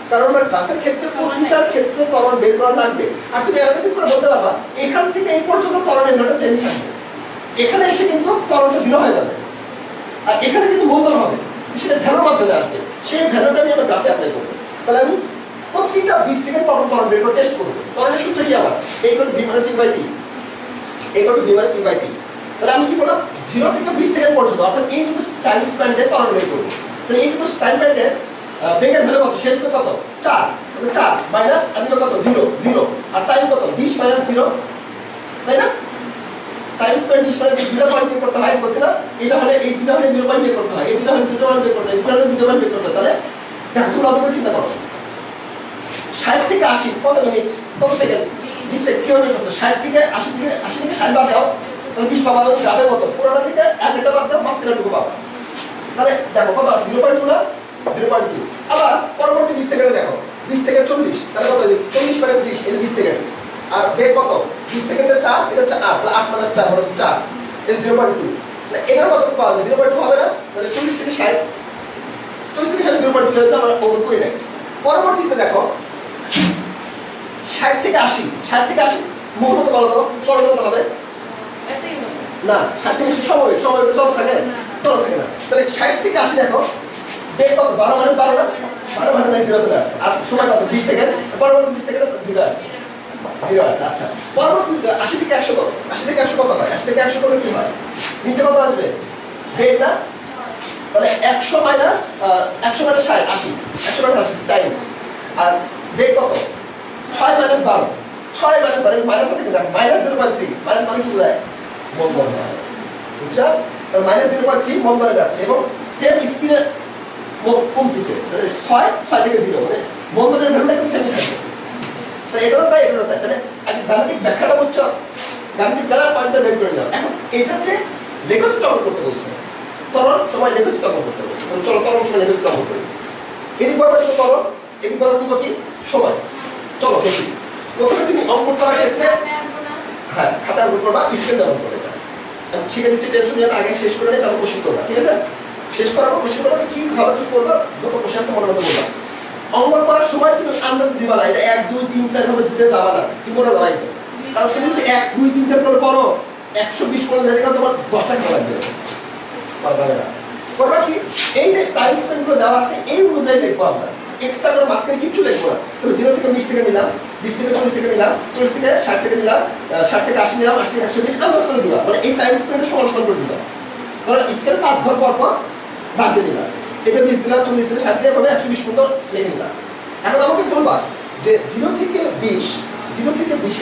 [SPEAKER 1] কারণ আমার গ্রাফের ক্ষেত্রে প্রতিটার ক্ষেত্রে ত্বরণ বের করা লাগবে। আর তুমি অ্যানালাইসিস করে বলতে পারবা এখান থেকে এই পর্যন্ত ত্বরণের ভ্যালুটা সেম থাকবে, এখানে এসে কিন্তু ত্বরণটা 0 হয়ে যাবে, আর এখানে কিন্তু মন্দন হবে, সেটা ভ্যালুর মাধ্যমে আসবে। সেই ভ্যালুটা আমি আমার গ্রাফে অ্যাপ্লাই করবো। তাহলে আমি প্রতিটা 20 সেকেন্ড পর ত্বরণ বের করে টেস্ট করবো। ত্বরণের সূত্র কি আমার? a = v - c / t, a = v - c / t। তাহলে আমি কি করলাম, 0 থেকে 20 সেকেন্ড পর্যন্ত, অর্থাৎ এইটুকু টাইম স্প্যানে ত্বরণ বের করবো। তাহলে এইটুকু টাইম স্প্যানে বেগের ভ্যালু কত? শেষ কত? 4, তাহলে 4 মাইনাস আমি কত? 0, 0, আর টাইম কত? 20 - 0, তাই না? টাইম স্প্যান 20 মানে 0 পয়েন্ট বের করতে হয়, বলছি না? এটা হলে এই দুটো হলে 0 পয়েন্ট বের করতে হয়, এই দুটো হলে 2 পয়েন্ট বের করতে হয়, এই দুটো হলে 2 পয়েন্ট বের করতে হয়। তাহলে দেখো তুমি অত করে চিন্তা করো, 60 থেকে 80 কত মিনিট, কত সেকেন্ড? 20 সেকেন্ড। কিভাবে করছো? 60 থেকে 80 থেকে 60 বাদ দাও, তাহলে 20 পাবা। গ্রাফের মতো পুরোটা থেকে একটা বাদ দাও, মাঝখানে টুকু পাবা। তাহলে দেখো কত আছে? 0.2 না? 0.2। আবার পরবর্তী 20 সেকেন্ডে দেখো, 20 থেকে 40, তাহলে কত? 40 - 20, এই 20 সেকেন্ড। আর বেগ কত? 20 সেকেন্ডে 4, এটা 8, তাহলে 8 - 4 মানে 4, এটা 0.2। তাহলে এটার কত পাওয়া যাবে? 0.2 হবে না? তাহলে 40 থেকে 60, 40 থেকে 60 0.2 হয়ে যাবে, আমরা ওপর করি নাই। পরবর্তীতে দেখো 60 থেকে 80, 60 থেকে 80 মোট কত বলো তো? ত্বরণ কত হবে?
[SPEAKER 2] এটাই হবে
[SPEAKER 1] না, 60 থেকে 80 সময় ত্বরণ থাকে না, ত্বরণ থাকে না। তাহলে 60 থেকে 80 দেখো, বেগ কত? 12 - 12 না? 12 মানে 0 চলে আসছে, আর সময় কত? 20 সেকেন্ড। পরবর্তী 20 সেকেন্ডে 0 আসছে, 0 আসছে। আচ্ছা, পরবর্তী 80 থেকে 100 কত? 80 থেকে 100 কত হয়? 80 থেকে 100 করলে কি হয়? নিচে কত আসবে? বেগ না? তাহলে 100 মাইনাস 100 মানে 60, 80, 100 মানে 80 টাইম। আর বেগ কত? 6 - 12, 6 - 12, মাইনাস আছে কিনা? -0.3, মাইনাস মানে কি বোঝায়? মন্দন হয়, বুঝছো? তাহলে -0.3 মন্দনে যাচ্ছে এবং সেম স্পিডে কমছে। তাহলে 6 থেকে 0, মানে মন্দনের ভ্যালুটা কিন্তু সেমই থাকবে। তাহলে এটারও তাই, এটারও তাই। তাহলে আগে গাণিতিক ব্যাখ্যাটা বুঝছো, গাণিতিক দ্বারা পয়েন্টটা বের করে নিলাম। এখন এটাতে লেখচিত্র অঙ্কন করতে বলছে, ত্বরণ সময় লেখচিত্র অঙ্কন করতে বলছে। তাহলে চলো ত্বরণ সময় লেখচিত্র অঙ্কন করি। এদিক বরাবর নিব ত্বরণ, এদিক বরাবর নিব কি? সময়। চলো দেখি। প্রথমে তুমি অঙ্কন করার ক্ষেত্রে হ্যাঁ খাতা অঙ্কন করবা, স্কেল অঙ্কন করবে। এটা আমি শিখে দিচ্ছি, টেনশন নিয়ে আগে শেষ করে নিই, তারপর কোশ্চেন করবা, ঠিক আছে? শেষ করার পর কোশ্চেন করবা, কি ভাবে কি করবা, যত কোশ্চেন আছে মনে মতো বলবা। অঙ্কন করার সময় তুমি আন্দাজ দিবা না, এটা 1 2 3 4 ভাবে দিতে যাবা না, তুমি মনে যাবাই না। কারণ তুমি যদি 1 2 3 4 করে করো, 120 করে দেয়, কারণ তোমার 10 টাকা লাগবে, পারবে না। করবা কি, এই যে টাইম স্পেন্ড করে দেওয়া আছে এই অনুযায়ী লিখবো আমরা, এক্সট্রা করে মাঝখানে কিচ্ছু লিখবো না। তাহলে 0 থেকে 20 সেকেন্ড নিলাম, 20 থেকে 40 সেকেন্ড নিলাম, 40 থেকে 60 সেকেন্ড নিলাম, 60 থেকে 80 নিলাম, 80 থেকে 120 আন্দাজ করে দিবা, মানে এই টাইম স্পেন্ডের সমান সমান করে দিবা। কারণ স্কেল 5 ঘর পর পর ভাগ দিয়ে নিলাম, এটা 20 দিলাম, 40 থেকে 60 দিয়ে ভাবে 120 পর্যন্ত লিখে নিলাম। এখন আমাকে বলবা যে 0 থেকে 20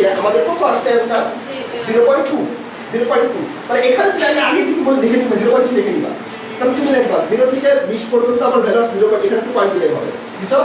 [SPEAKER 1] এ আমাদের কত আসছে অ্যানসার? 0.2, 0.2। তাহলে এখানে তুমি আগে থেকে বলে লিখে নিবা, 0.2 লিখে নিবা। তাহলে তুমি লিখবা 0 থেকে 20 পর্যন্ত আমার ভ্যালু 0, এখানে 2.2 হবে। দিছো